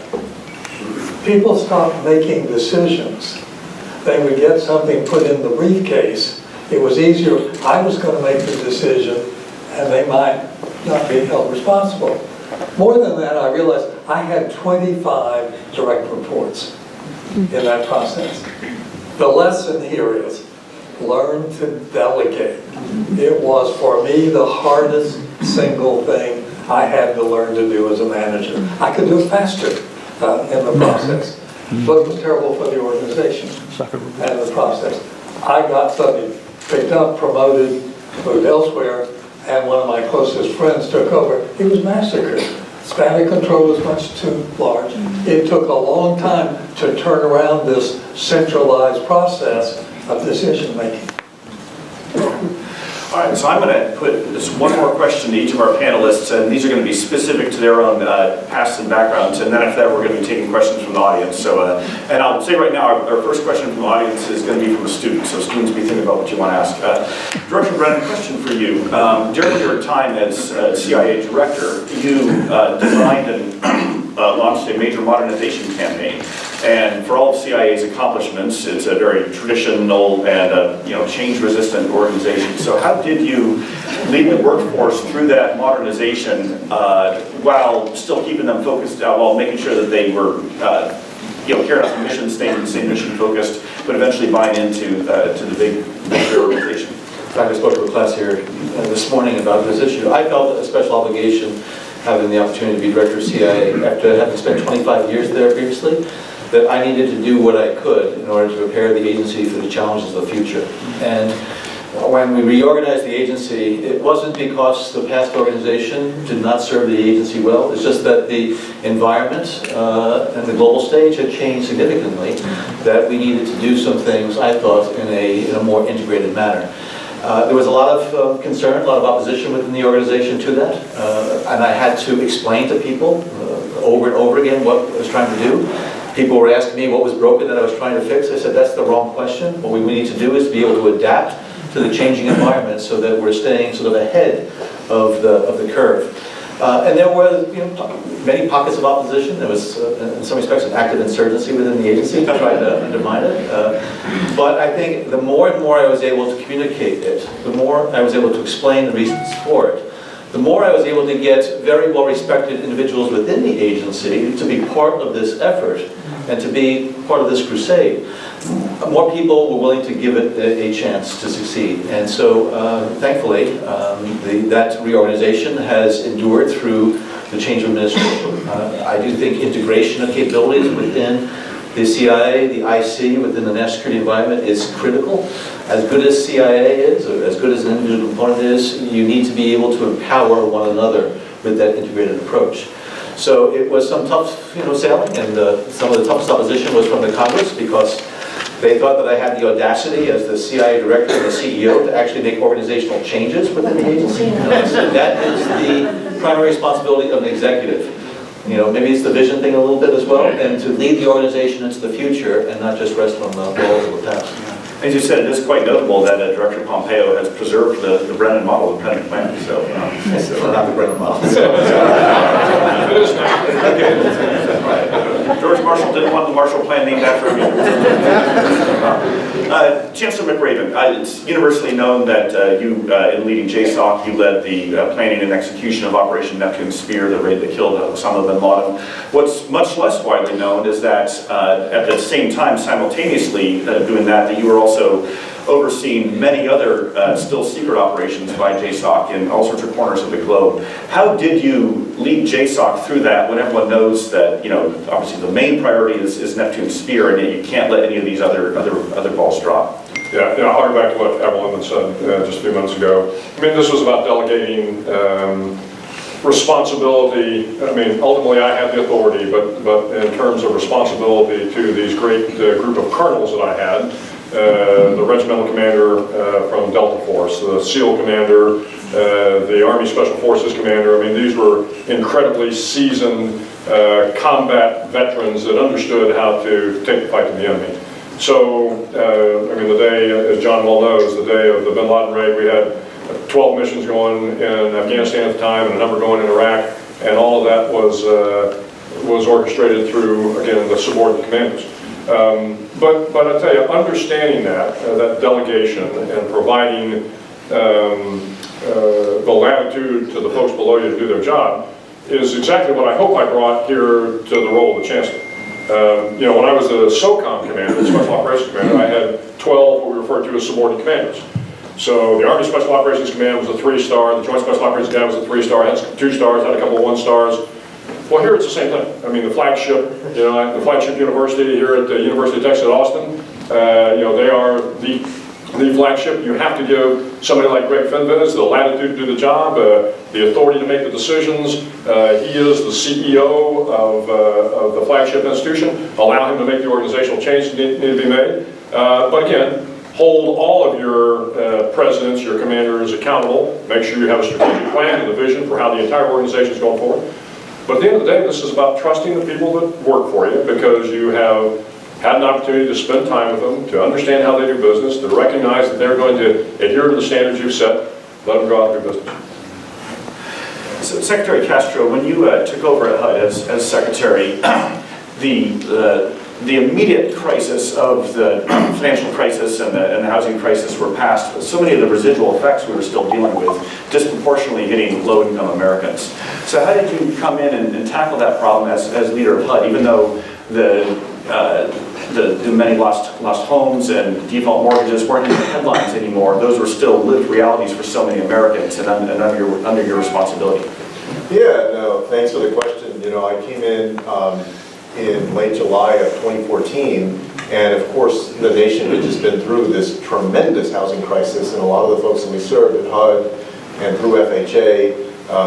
People stopped making decisions. They would get something put in the briefcase. It was easier. I was going to make the decision, and they might not be held responsible. More than that, I realized I had 25 direct reports in that process. The lesson here is learn to delegate. It was, for me, the hardest single thing I had to learn to do as a manager. I could do it faster in the process, but it was terrible for the organization and the process. I got suddenly picked up, promoted, moved elsewhere, and one of my closest friends took over. He was massacred. Span of control was much too large. It took a long time to turn around this centralized process of decision making. All right, so I'm going to put just one more question to each of our panelists, and these are going to be specific to their own pasts and backgrounds, and then after that we're going to be taking questions from the audience. So, and I'll say right now, our first question from the audience is going to be from a student, so students be thinking about what you want to ask. Director Brennan, question for you. During your time as CIA director, you designed and launched a major modernization campaign. And for all of CIA's accomplishments, it's a very traditional and change-resistant organization. So how did you lead the workforce through that modernization while still keeping them focused, while making sure that they were carrying out the mission, staying the same mission focused, but eventually buying into to the big organization? In fact, I spoke to a class here this morning about this issue. I felt a special obligation having the opportunity to be director of CIA after having spent 25 years there previously, that I needed to do what I could in order to prepare the agency for the challenges of the future. And when we reorganized the agency, it wasn't because the past organization did not serve the agency well. It's just that the environment and the global stage had changed significantly, that we needed to do some things, I thought, in a more integrated manner. There was a lot of concern, a lot of opposition within the organization to that, and I had to explain to people over and over again what I was trying to do. People were asking me what was broken that I was trying to fix. I said, that's the wrong question. What we need to do is be able to adapt to the changing environment so that we're staying sort of ahead of the curve. And there were many pockets of opposition. There was, in some respects, an active insurgency within the agency to try to undermine it. But I think the more and more I was able to communicate it, the more I was able to explain the reasons for it, the more I was able to get very well-respected individuals within the agency to be part of this effort and to be part of this crusade, more people were willing to give it a chance to succeed. And so, thankfully, that reorganization has endured through the change of administration. I do think integration of capabilities within the CIA, the IC, within the national security environment is critical. As good as CIA is, or as good as an individual component is, you need to be able to empower one another with that integrated approach. So it was some tough sailing, and some of the toughest opposition was from the Congress, because they thought that I had the audacity as the CIA director and the CEO to actually make organizational changes within the agency. So that is the primary responsibility of an executive. Maybe it's the vision thing a little bit as well, and to lead the organization into the future and not just rest on the laurels of the past. As you said, it is quite notable that Director Pompeo has preserved the Brennan model of Brennan plan. So, not the Brennan model. It is now. George Marshall didn't want the Marshall Plan named after him either. Chancellor McRaven, it's universally known that you, in leading JSOC, you led the planning and execution of Operation Neptune Spear, the raid that killed Osama bin Laden. What's much less widely known is that at the same time, simultaneously doing that you were also overseeing many other still secret operations by JSOC in all sorts of corners of the globe. How did you lead JSOC through that when everyone knows that, obviously the main priority is Neptune Spear, and yet you can't let any of these other balls drop? Yeah, I'll go back to what Admiral Inman said just a few minutes ago. I mean, this was about delegating responsibility. I mean, ultimately I had the authority, but in terms of responsibility to these great group of colonels that I had, the regimental commander from Delta Force, the SEAL commander, the Army Special Forces commander. I mean, these were incredibly seasoned combat veterans that understood how to take the fight to the enemy. So, I mean, the day, as John well knows, the day of the bin Laden raid, we had 12 missions going in Afghanistan at the time and a number going in Iraq, and all of that was orchestrated through, again, the subordinate commanders. But I tell you, understanding that delegation and providing the latitude to the folks below you to do their job is exactly what I hope I brought here to the role of the Chancellor. When I was the SOCOM commander, the Special Operations Commander, I had 12 what we referred to as subordinate commanders. So the Army Special Operations Command was a 3-star, the Joint Special Operations Command was a 3-star, had 2 stars, had a couple of 1-stars. Well, here it's the same thing. I mean, the flagship, the flagship university here at the University of Texas at Austin, they are the flagship. You have to give somebody like Greg Finviz the latitude to do the job, the authority to make the decisions. He is the CEO of the flagship institution. Allow him to make the organizational changes that need to be made. But again, hold all of your presidents, your commanders accountable. Make sure you have a strategic plan and a vision for how the entire organization is going forward. But at the end of the day, this is about trusting the people that work for you, because you have had an opportunity to spend time with them, to understand how they do business, to recognize that they're going to adhere to the standards you've set. Let them go out and do business. So, Secretary Castro, when you took over at HUD as Secretary, the immediate crisis of the financial crisis and the housing crisis were past. So many of the residual effects we were still dealing with, disproportionately hitting low-income Americans. So how did you come in and tackle that problem as leader of HUD, even though the many lost homes and default mortgages weren't in the headlines anymore? Those were still lived realities for so many Americans, and under your responsibility. Yeah, no, thanks for the question. I came in late July of 2014, And of course, the nation had just been through this tremendous housing crisis, and a lot of the folks that we served at HUD and through FHA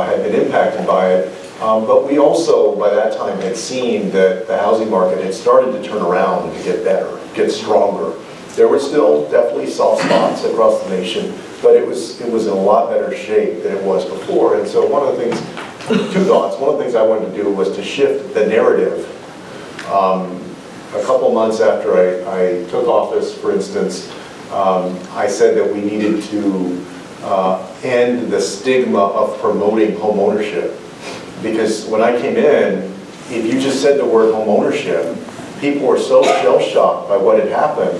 had been impacted by it. But we also, by that time, had seen that the housing market had started to turn around and get better, get stronger. There were still definitely soft spots across the nation, but it was in a lot better shape than it was before. And so one of the things, two thoughts. One of the things I wanted to do was to shift the narrative. A couple months after I took office, for instance, I said that we needed to end the stigma of promoting home ownership. Because when I came in, if you just said the word home ownership, people were so shell-shocked by what had happened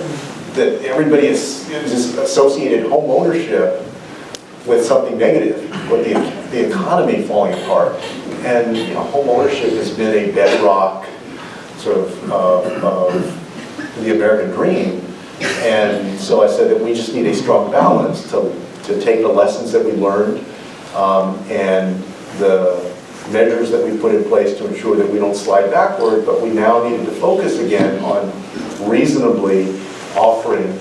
that everybody just associated home ownership with something negative, with the economy falling apart. And home ownership has been a bedrock sort of the American dream. And so I said that we just need a strong balance to take the lessons that we learned and the measures that we put in place to ensure that we don't slide backward, but we now needed to focus again on reasonably offering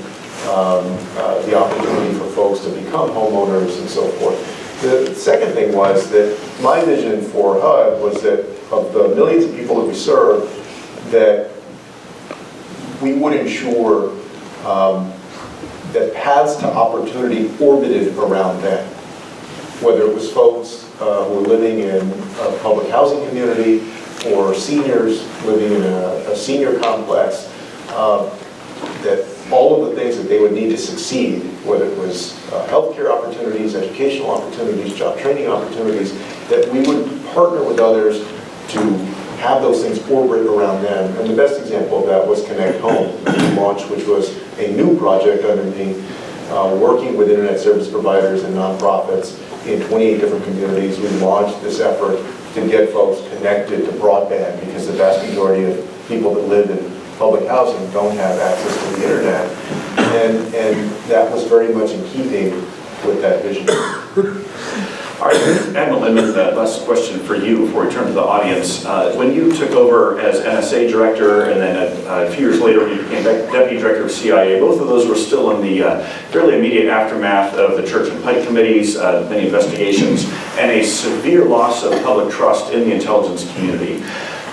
the opportunity for folks to become homeowners and so forth. The second thing was that my vision for HUD was that of the millions of people that we serve, that we would ensure that paths to opportunity orbited around them. Whether it was folks who were living in a public housing community or seniors living in a senior complex, that all of the things that they would need to succeed, whether it was healthcare opportunities, educational opportunities, job training opportunities, that we would partner with others to have those things orbit around them. And the best example of that was Connect Home, which was a new project under me, working with internet service providers and nonprofits in 28 different communities. We launched this effort to get folks connected to broadband, because the vast majority of people that live in public housing don't have access to the internet. And that was very much in keeping with that vision. All right, Admiral Inman, last question for you before we turn to the audience. When you took over as NSA director, and then a few years later you became deputy director of CIA, both of those were still in the fairly immediate aftermath of the Church and Pike committees, many investigations, and a severe loss of public trust in the intelligence community.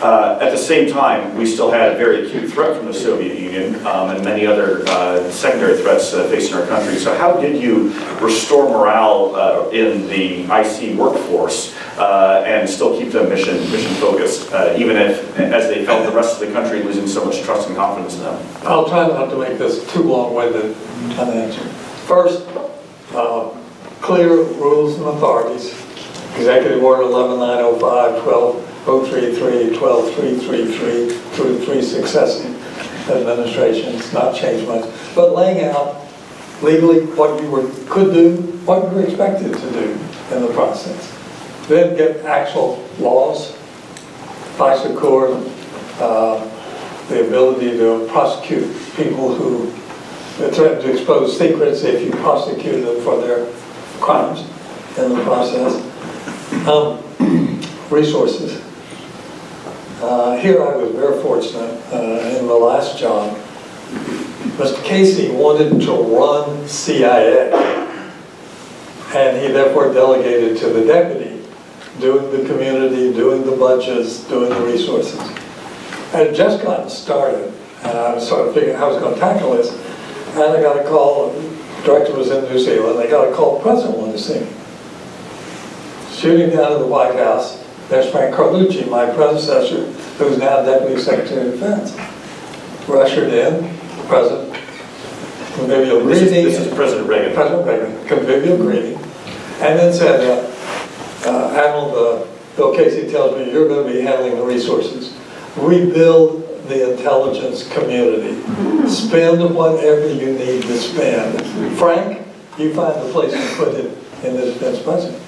At the same time, we still had a very acute threat from the Soviet Union and many other secondary threats facing our country. So how did you restore morale in the IC workforce and still keep them mission focused, even if, as they felt the rest of the country losing so much trust and confidence in them? I'll try not to make this too long-winded an answer. First, clear rules and authorities. Executive Order 11905, 12033, 12333, through 3 successive administrations, not changed much, but laying out legally what you could do, what you were expected to do in the process. Then get actual laws, FISA, the ability to prosecute people who threaten to expose secrets if you prosecute them for their crimes in the process. Resources. Here I was very fortunate in the last job. Mr. Casey wanted to run CIA, and he therefore delegated to the deputy, doing the community, doing the budgets, doing the resources. I had just gotten started, and I was sort of figuring how I was going to tackle this, and I got a call. The director was in New Zealand. I got a call. The president wanted to see me. Shooting down to the White House, there's Frank Carlucci, my predecessor, who's now Deputy Secretary of Defense. Ushered in, the President, convivial greeting. This is President Reagan. President Reagan, convivial greeting. And then said, Admiral, Bill Casey tells me you're going to be handling the resources. Rebuild the intelligence community. Spend whatever you need to spend. Frank, you find the place to put it in the defense budget.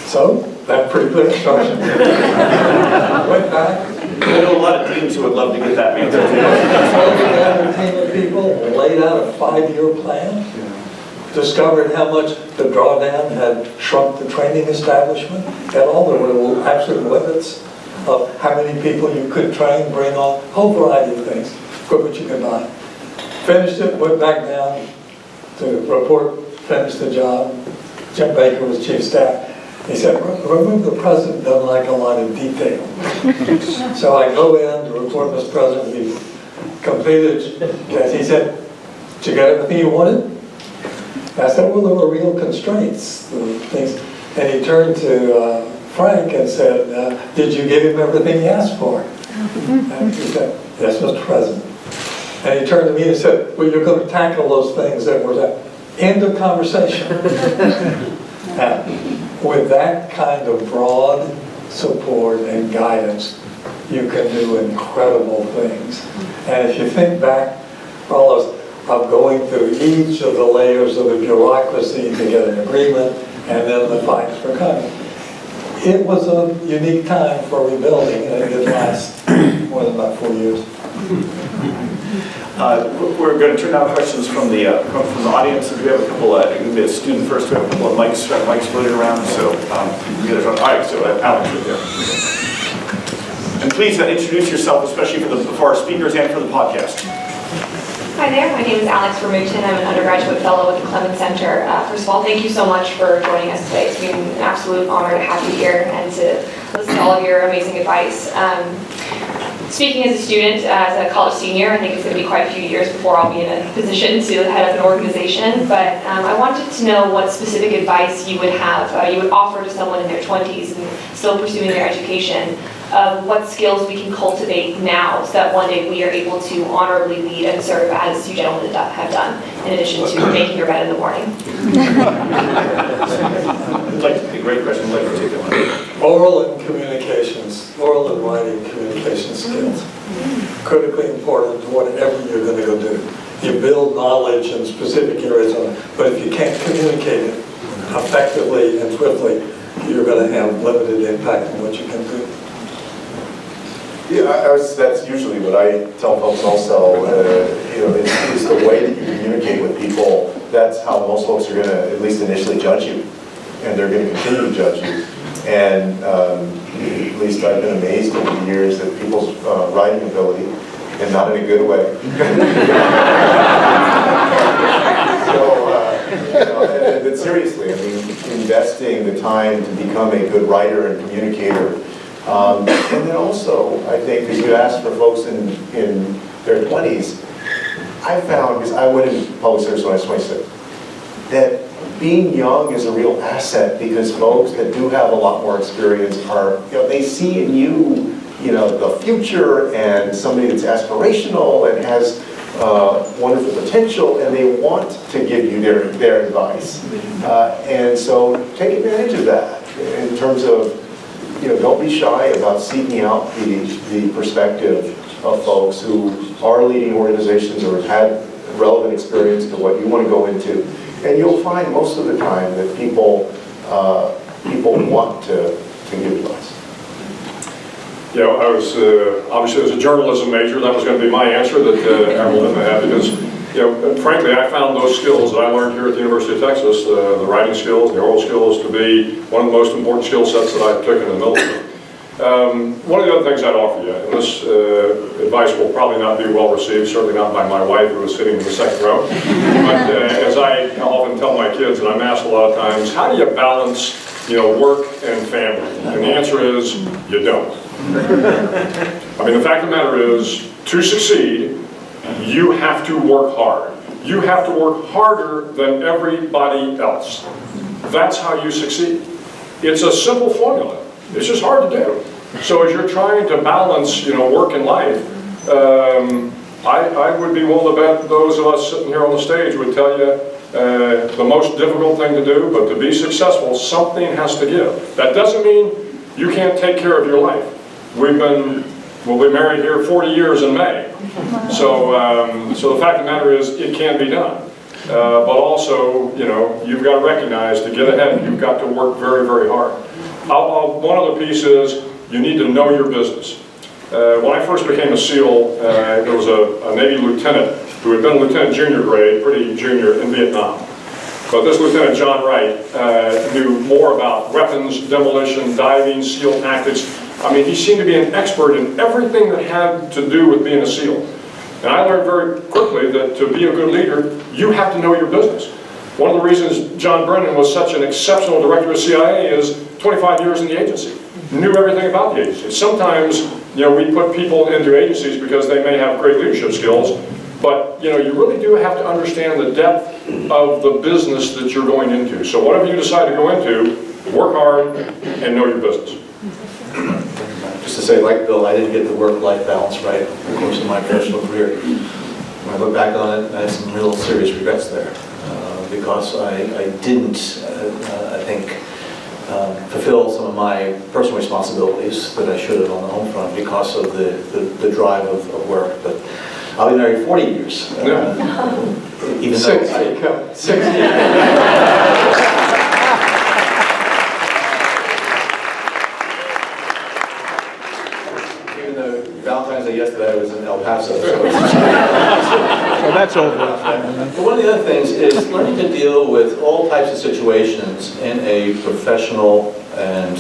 So, that's pretty good instruction. Went back. I know a lot of teams who would love to get that answer. Gathered a team of people, laid out a 5-year plan, discovered how much the drawdown had shrunk the training establishment, got all the absolute limits of how many people you could train, bring on, a whole variety of things. equipment you can buy. Finished it, went back down to report, finished the job. Jim Baker was chief staff. He said, remember the president doesn't like a lot of detail. So I go in to report, Mr. President, we completed, and he said, did you get everything you wanted? And I said, well, there were real constraints. Things. And he turned to Frank and said, did you give him everything he asked for? And he said, yes, Mr. President. And he turned to me and said, well, you're going to tackle those things that were there. End of conversation. Now, with that kind of broad support and guidance, you can do incredible things. And if you think back, all those, of going through each of the layers of the bureaucracy to get an agreement, and then the fight for Congress. It was a unique time for rebuilding, and it did last more than about 4 years. We're going to turn now questions from the audience. We have a couple. Maybe a student first. We have a couple of mics floating around. So, all right. So, Alex, right there. And please introduce yourself, especially for our speakers and for the podcast. Hi there, my name is Alex Vermouten. I'm an undergraduate fellow with the Clements Center. First of all, thank you so much for joining us today. It's been an absolute honor to have you here and to listen to all of your amazing advice. Speaking as a student, as a college senior, I think it's going to be quite a few years before I'll be in a position to head up an organization, but I wanted to know what specific advice you would have, you would offer to someone in their 20s and still pursuing their education, of what skills we can cultivate now so that one day we are able to honorably lead and serve as you gentlemen have done, in addition to making your bed in the morning. A great question. I'd like to take that one. Oral and communications, oral and writing communication skills. Critically important to whatever you're going to go do. You build knowledge in specific areas, but if you can't communicate it effectively and swiftly, you're going to have limited impact on what you can do. Yeah, that's usually what I tell folks also, it's the way that you communicate with people. That's how most folks are going to at least initially judge you, and they're going to continue to judge you. And at least I've been amazed over the years at people's writing ability, and not in a good way. But seriously, I mean, investing the time to become a good writer and communicator. And then also, I think, because you asked for folks in their 20s, I found, because I went into public service when I was 26, that being young is a real asset, because folks that do have a lot more experience are, they see in you, the future and somebody that's aspirational and has wonderful potential, and they want to give you their advice. And so take advantage of that in terms of, don't be shy about seeking out the perspective of folks who are leading organizations or have had relevant experience to what you want to go into. And you'll find most of the time that people want to give advice. I was, obviously as a journalism major, that was going to be my answer that Admiral Inman had, because, frankly, I found those skills that I learned here at the University of Texas, the writing skills, the oral skills, to be one of the most important skill sets that I took in the military. One of the other things I'd offer you, and this advice will probably not be well received, certainly not by my wife, who is sitting in the second row, but as I often tell my kids, and I'm asked a lot of times, how do you balance, work and family? And the answer is, you don't. I mean, the fact of the matter is, to succeed, you have to work hard. You have to work harder than everybody else. That's how you succeed. It's a simple formula. It's just hard to do. So as you're trying to balance, work and life, I would be willing to bet those of us sitting here on the stage would tell you the most difficult thing to do, but to be successful, something has to give. That doesn't mean you can't take care of your life. We'll be married here 40 years in May. So the fact of the matter is, it can be done. But also, you've got to recognize, to get ahead, you've got to work very, very hard. One other piece is, you need to know your business. When I first became a SEAL, there was a Navy lieutenant who had been lieutenant junior grade, pretty junior, in Vietnam. But this Lieutenant John Wright knew more about weapons, demolition, diving, SEAL tactics. I mean, he seemed to be an expert in everything that had to do with being a SEAL. And I learned very quickly that to be a good leader, you have to know your business. One of the reasons John Brennan was such an exceptional director of CIA is 25 years in the agency. Knew everything about the agency. Sometimes, we put people into agencies because they may have great leadership skills, but, you really do have to understand the depth of the business that you're going into. So whatever you decide to go into, work hard and know your business. Just to say, like Bill, I didn't get the work-life balance right in the course of my professional career. When I look back on it, I have some real serious regrets there, because I didn't, I think, fulfill some of my personal responsibilities that I should have on the home front because of the drive of work. But I'll be married 40 years. Even 60. 60. Valentine's Day yesterday, I was in El Paso. So that's over. But one of the other things is learning to deal with all types of situations in a professional and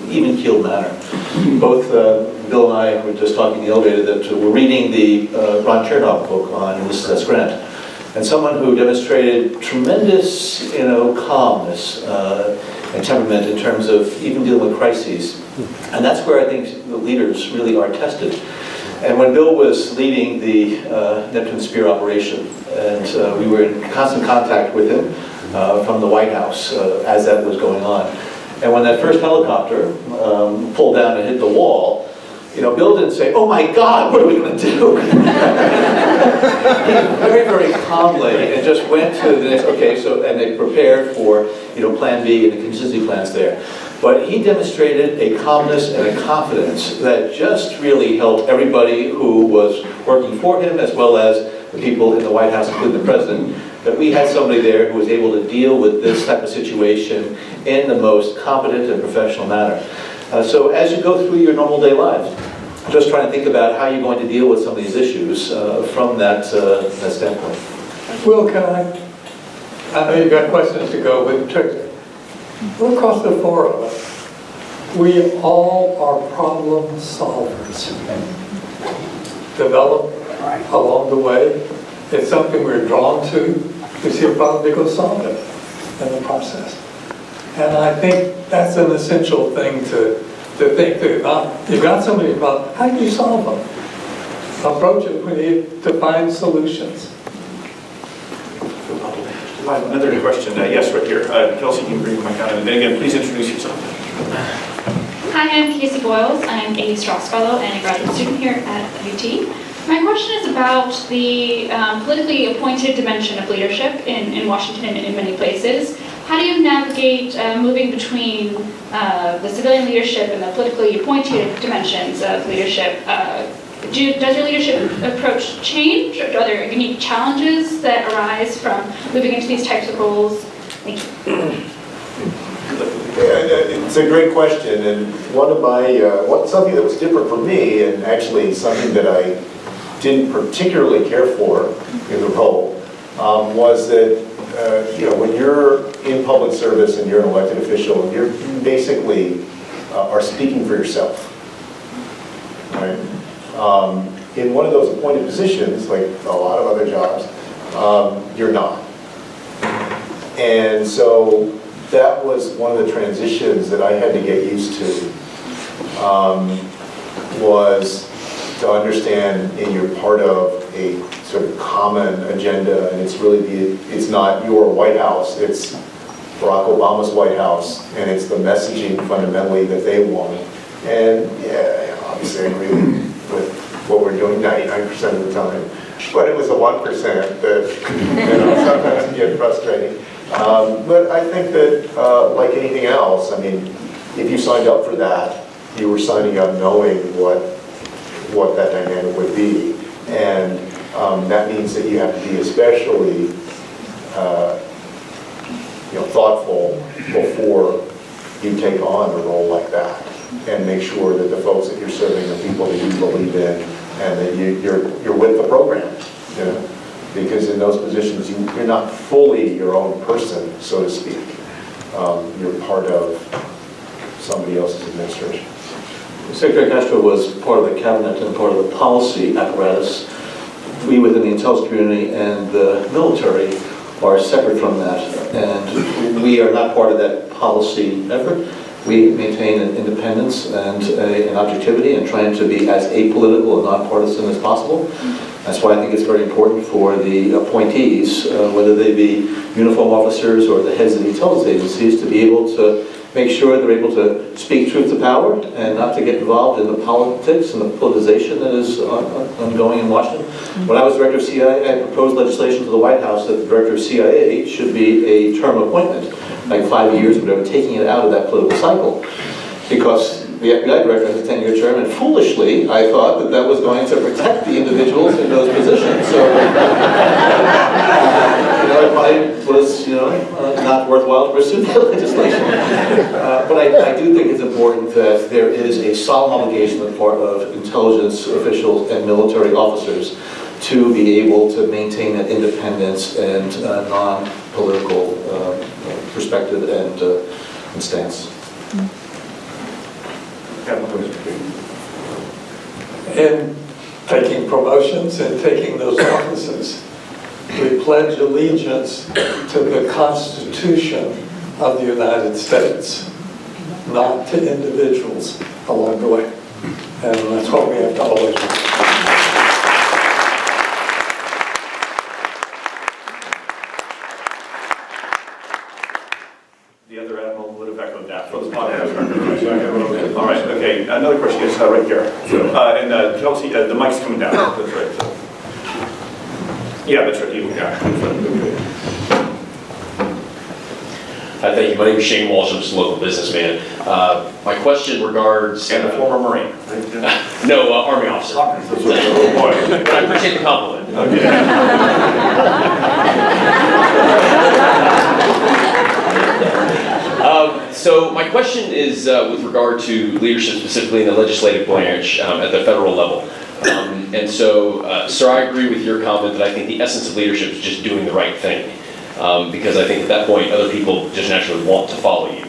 even-keeled manner. Both Bill and I were just talking in the elevator that we're reading the Ron Chernoff book on Ulysses S. Grant, and someone who demonstrated tremendous, calmness and temperament in terms of even dealing with crises. And that's where I think the leaders really are tested. And when Bill was leading the Neptune Spear operation, and we were in constant contact with him from the White House as that was going on. And when that first helicopter pulled down and hit the wall, Bill didn't say, "Oh my God, what are we going to do?" He very, very calmly and just went to the next, and they prepared for, plan B and the contingency plans there. But he demonstrated a calmness and a confidence that just really helped everybody who was working for him, as well as the people in the White House, including the President, that we had somebody there who was able to deal with this type of situation in the most competent and professional manner. So as you go through your normal day lives, just trying to think about how you're going to deal with some of these issues from that standpoint. Will, can I know you've got questions to go with tricks. Look across the four of us. We all are problem solvers. Develop along the way. It's something we're drawn to. We see a problem, we go solve it in the process. And I think that's an essential thing to think through. You've got somebody about, how do you solve them? Approach it, we need to find solutions. Another question, yes, right here. Kelsey, you can bring my down. And again, please introduce yourself. Hi, I'm Casey Boyles. I'm a Strauss Fellow and a graduate student here at UT. My question is about the politically appointed dimension of leadership in Washington and in many places. How do you navigate moving between the civilian leadership and the politically appointed dimensions of leadership? Does your leadership approach change? Are there unique challenges that arise from moving into these types of roles? Thank you. Yeah, it's a great question, and one of my something that was different for me, and actually something that I didn't particularly care for in the role, was that when you're in public service and you're an elected official, you basically are speaking for yourself, right? In one of those appointed positions, like a lot of other jobs, you're not. And so that was one of the transitions that I had to get used to, was to understand you're part of a sort of common agenda, and it's not your White House, it's Barack Obama's White House, and it's the messaging fundamentally that they want. And yeah, obviously I agree with what we're doing 99% of the time, but it was the 1% that sometimes can get frustrating. But I think that, like anything else, I mean, if you signed up for that, you were signing up knowing what that dynamic would be. And that means that you have to be especially thoughtful before you take on a role like that, and make sure that the folks that you're serving are people that you believe in, and that you're with the program. Because in those positions, you're not fully your own person, so to speak. You're part of somebody else's administration. Secretary Castro was part of the cabinet and part of the policy apparatus we within the intelligence community and the military are separate from that, and we are not part of that policy effort. We maintain an independence and an objectivity and trying to be as apolitical and nonpartisan as possible. That's why I think it's very important for the appointees, whether they be uniform officers or the heads of the intelligence agencies, to be able to make sure they're able to speak truth to power and not to get involved in the politics and the politicization that is ongoing in Washington. When I was director of CIA, I proposed legislation to the White House that the director of CIA should be a term appointment, like 5 years or whatever, taking it out of that political cycle. Because the FBI director has a 10-year term, and foolishly, I thought that that was going to protect the individuals in those positions. So, it probably was, not worthwhile to pursue that legislation. But I do think it's important that there is a solemn obligation on the part of intelligence officials and military officers to be able to maintain that independence and non-political perspective and stance. In taking promotions and taking those offices, we pledge allegiance to the Constitution of the United States, not to individuals along the way. And that's what we have to always do. The other admiral would have echoed that for the podcast. All right, okay, another question is right here. And Kelsey, the mic's coming down. That's right. So. Yeah, that's right. Hi, thank you. My name is Shane Walsh. I'm just a local businessman. My question regards... And a former Marine. No, Army officer. Oh, boy. But I appreciate the compliment. So my question is with regard to leadership, specifically in the legislative branch at the federal level. And so, sir, I agree with your comment that I think the essence of leadership is just doing the right thing. Because I think at that point, other people just naturally want to follow you.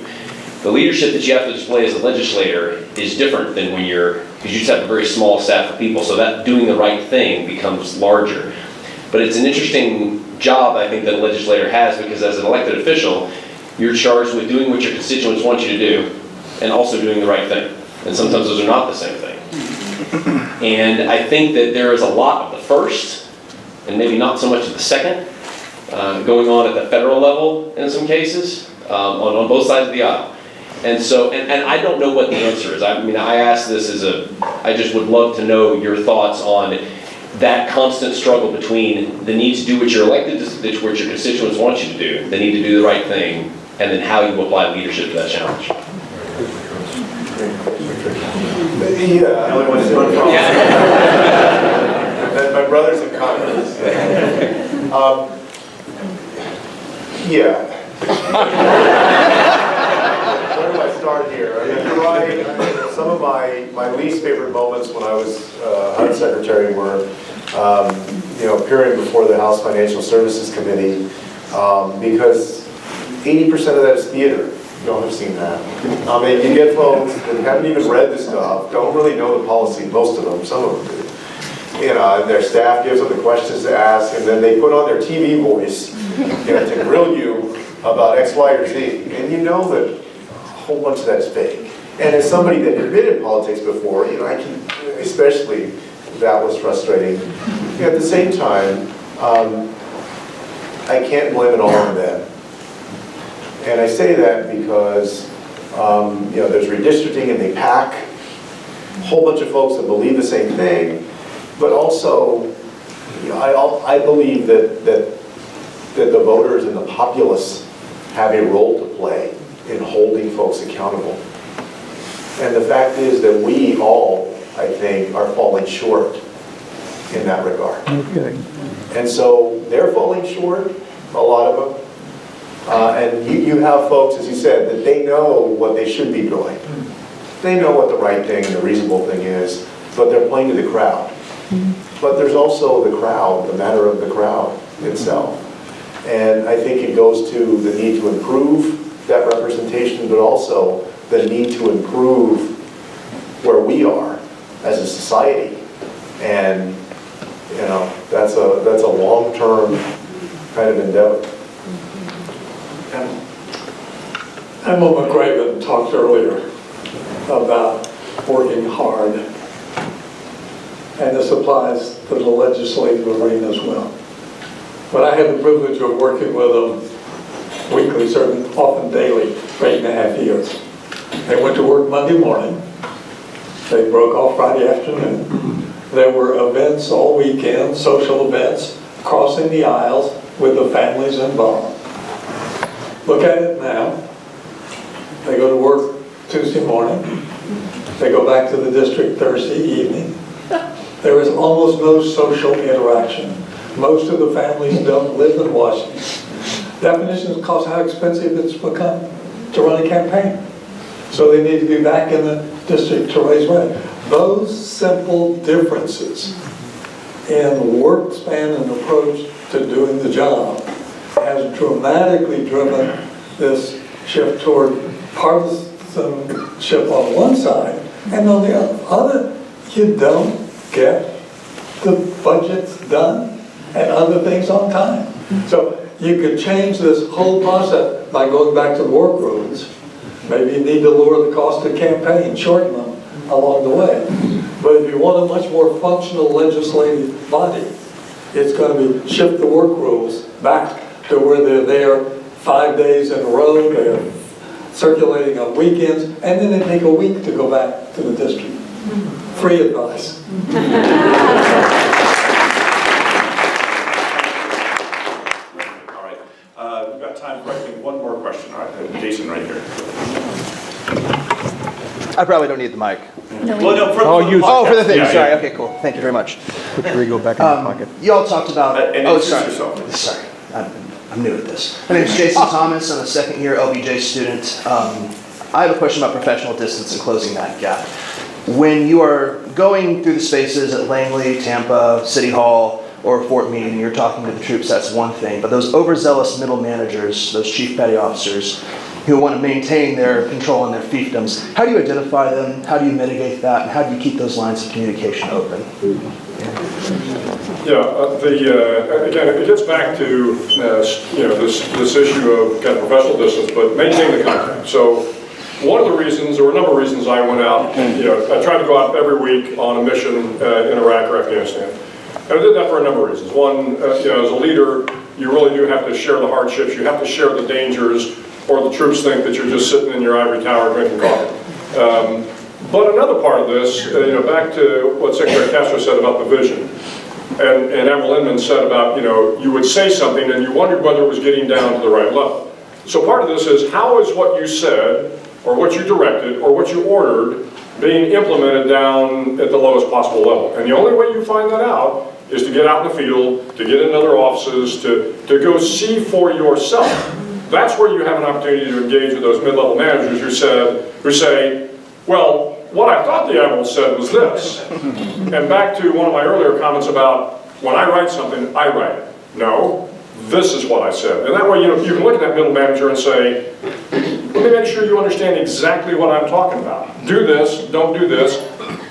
The leadership that you have to display as a legislator is different than when because you just have a very small staff of people, so that doing the right thing becomes larger. But it's an interesting job, I think, that a legislator has, because as an elected official, you're charged with doing what your constituents want you to do, and also doing the right thing. And sometimes those are not the same thing. And I think that there is a lot of the first, and maybe not so much of the second, going on at the federal level in some cases, on both sides of the aisle. And so, and I don't know what the answer is. I mean, I ask this I just would love to know your thoughts on that constant struggle between the need to do what you're elected to, what your constituents want you to do, the need to do the right thing, and then how you apply leadership to that challenge. My brother's in Congress. Where do I start here? I mean, you're right. Some of my least favorite moments when I was HUD secretary were, appearing before the House Financial Services Committee, because 80% of that is theater. You all have seen that. I mean, you get folks that haven't even read the stuff, don't really know the policy, most of them, some of them do. And their staff gives them the questions to ask, and then they put on their TV voice, to grill you about X, Y, or Z. And you know that a whole bunch of that's fake. And as somebody that had been in politics before, I can, especially, that was frustrating. At the same time, I can't blame it all on them. And I say that because, there's redistricting and they pack a whole bunch of folks that believe the same thing, but also, I believe that the voters and the populace have a role to play in holding folks accountable. And the fact is that we all, I think, are falling short in that regard. Okay. And so they're falling short, a lot of them. And you have folks, as you said, that they know what they should be doing. They know what the right thing and the reasonable thing is, but they're playing to the crowd. But there's also the crowd, the matter of the crowd itself. And I think it goes to the need to improve that representation, but also the need to improve where we are as a society. And that's a long-term kind of endeavor. Admiral McRaven talked earlier about working hard, and this applies to the legislative arena as well. But I had the privilege of working with them weekly, certainly often daily, for 8.5 years. They went to work Monday morning. They broke off Friday afternoon. There were events all weekend, social events, crossing the aisles with the families involved. Look at it now. They go to work Tuesday morning. They go back to the district Thursday evening. There is almost no social interaction. Most of the families don't live in Washington. Definitions cause how expensive it's become to run a campaign. So they need to be back in the district to raise money. Those simple differences in work span and approach to doing the job has dramatically driven this shift toward partisanship on one side, and on the other, you don't get the budgets done and other things on time. So you could change this whole process by going back to the work rules. Maybe you need to lower the cost of campaign, shorten them along the way. But if you want a much more functional legislative body, it's going to be shift the work rules back to where they're there 5 days in a row, they're circulating on weekends, and then they take a week to go back to the district. Free advice. All right. We've got time for, I think, one more question. All right, Jason right here. I probably don't need the mic. Well, no, for for the thing. Yeah, Sorry. yeah. Okay, cool. Thank you very much. Put your ego back in your pocket. You all talked about. And introduce yourself. Sorry. I'm new at this. My name is Jason Thomas. I'm a second-year LBJ student. I have a question about professional distance and closing that gap. When you are going through the spaces at Langley, Tampa, City Hall, or Fort Meade, and you're talking to the troops, that's one thing. But those overzealous middle managers, those chief petty officers, who want to maintain their control and their fiefdoms, how do you identify them? How do you mitigate that? And how do you keep those lines of communication open? Yeah, again, it gets back to this issue of kind of professional distance, but maintain the contact. So one of the reasons, there were a number of reasons I went out, and I tried to go out every week on a mission in Iraq or Afghanistan. And I did that for a number of reasons. One, as a leader, you really do have to share the hardships. You have to share the dangers, or the troops think that you're just sitting in your ivory tower drinking coffee. But another part of this, back to what Secretary Castro said about the vision, and Admiral Inman said about, you would say something and you wondered whether it was getting down to the right level. So part of this is, how is what you said, or what you directed, or what you ordered, being implemented down at the lowest possible level? And the only way you find that out is to get out in the field, to get in other offices, to go see for yourself. That's where you have an opportunity to engage with those mid-level managers who say, well, what I thought the Admiral said was this. And back to one of my earlier comments about, when I write something, I write it. No, this is what I said. And that way, you can look at that middle manager and say, let me make sure you understand exactly what I'm talking about. Do this, don't do this,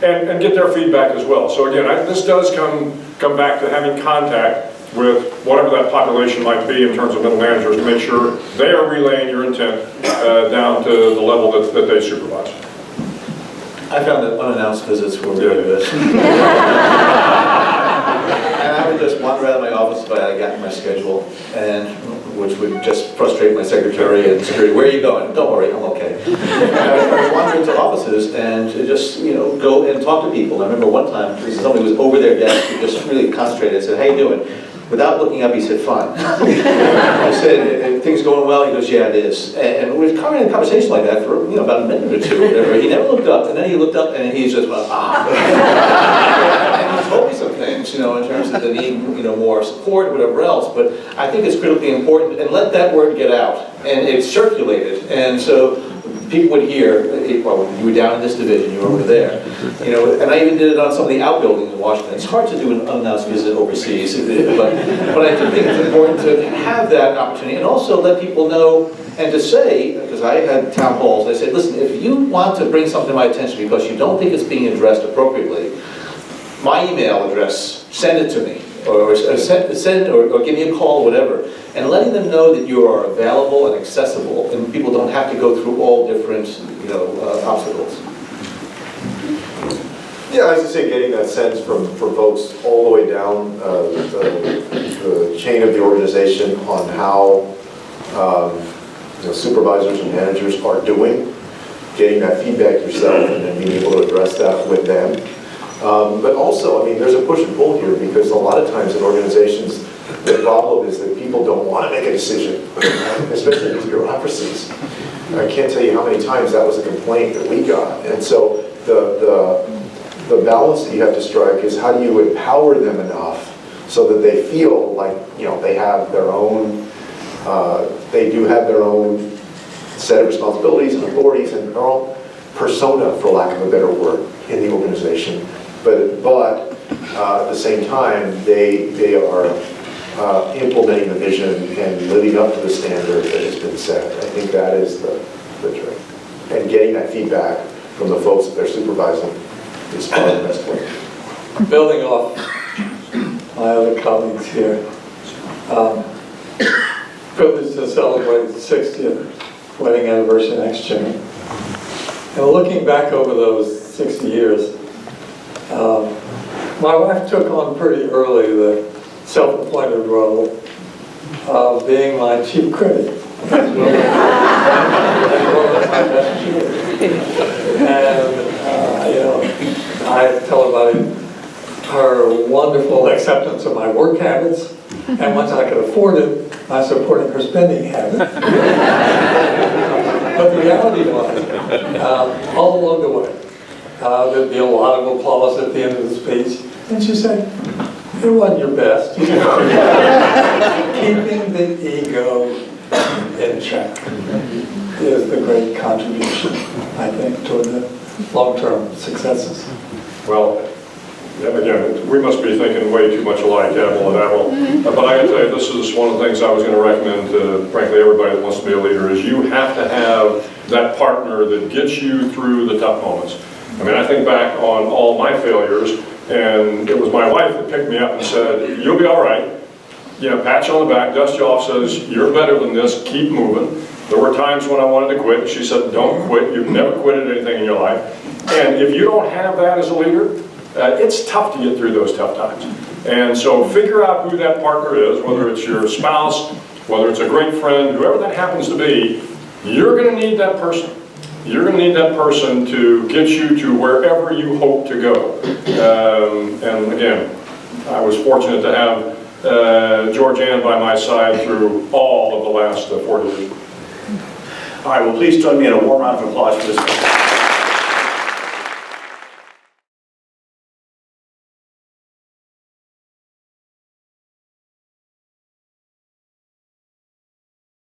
and get their feedback as well. So again, this does come back to having contact with whatever that population might be in terms of middle managers, to make sure they are relaying your intent down to the level that they supervise. I found that unannounced visits were really good. And I would just wander out of my office if I got in my schedule, and which would just frustrate my secretary and security. Where are you going? Don't worry, I'm okay. And I would wander into offices and just go and talk to people. I remember one time somebody was over their desk who just really concentrated and said, "How you doing?" Without looking up, he said, "Fine." I said, "Things going well?" He goes, "Yeah, it is." And we were having a conversation like that for about a minute or two. He never looked up, and then he looked up, and he just went, "Ah." And he told me some things, in terms of the need, more support, whatever else. But I think it's critically important, and let that word get out, and it's circulated, and so people would hear, well, you were down in this division, you were over there. And I even did it on some of the outbuildings in Washington. It's hard to do an unannounced visit overseas, but I do think it's important to have that opportunity, and also let people know, and to say, because I had town halls, I said, listen, if you want to bring something to my attention because you don't think it's being addressed appropriately, my email address, send it to me, or give me a call, whatever, and letting them know that you are available and accessible, and people don't have to go through all different, obstacles. Yeah, I was gonna say, getting that sense from folks all the way down the chain of the organization on how supervisors and managers are doing, getting that feedback yourself and then being able to address that with them. But also, I mean, there's a push and pull here, because a lot of times in organizations, the problem is that people don't want to make a decision, especially in these bureaucracies. I can't tell you how many times that was a complaint that we got. And so the balance that you have to strike is, how do you empower them enough so that they feel like, they have their own, they do have their own set of responsibilities and authorities and their own persona, for lack of a better word, in the organization. But at the same time, they are implementing the vision and living up to the standard that has been set. I think that is the trick. And getting that feedback from the folks that they're supervising is probably the best way. Building off my other colleagues here, privileged to celebrate the 60th wedding anniversary next year. And looking back over those 60 years, my wife took on pretty early the self-appointed role of being my chief critic. And I tell about her wonderful acceptance of my work habits, and once I could afford it, I supported her spending habit. But the reality was, all along the way, there'd be a lot of applause at the end of the speech, and she said, "It wasn't your best." Keeping the ego in check is the great contribution, I think, toward the long-term successes. Well, again, we must be thinking way too much alike, Admiral and Admiral. But I gotta tell you, this is one of the things I was gonna recommend to, frankly, everybody that wants to be a leader, is you have to have that partner that gets you through the tough moments. I mean, I think back on all my failures, and it was my wife that picked me up and said, "You'll be all right." Pat you on the back, dust you off, says, "You're better than this, keep moving." There were times when I wanted to quit. She said, "Don't quit, you've never quit at anything in your life." And if you don't have that as a leader, it's tough to get through those tough times. And so figure out who that partner is, whether it's your spouse, whether it's a great friend, whoever that happens to be, you're going to need that person. You're going to need that person to get you to wherever you hope to go. And again, I was fortunate to have Georgianne by my side through all of the last 40 years. All right, well, please join me in a warm round of applause for this.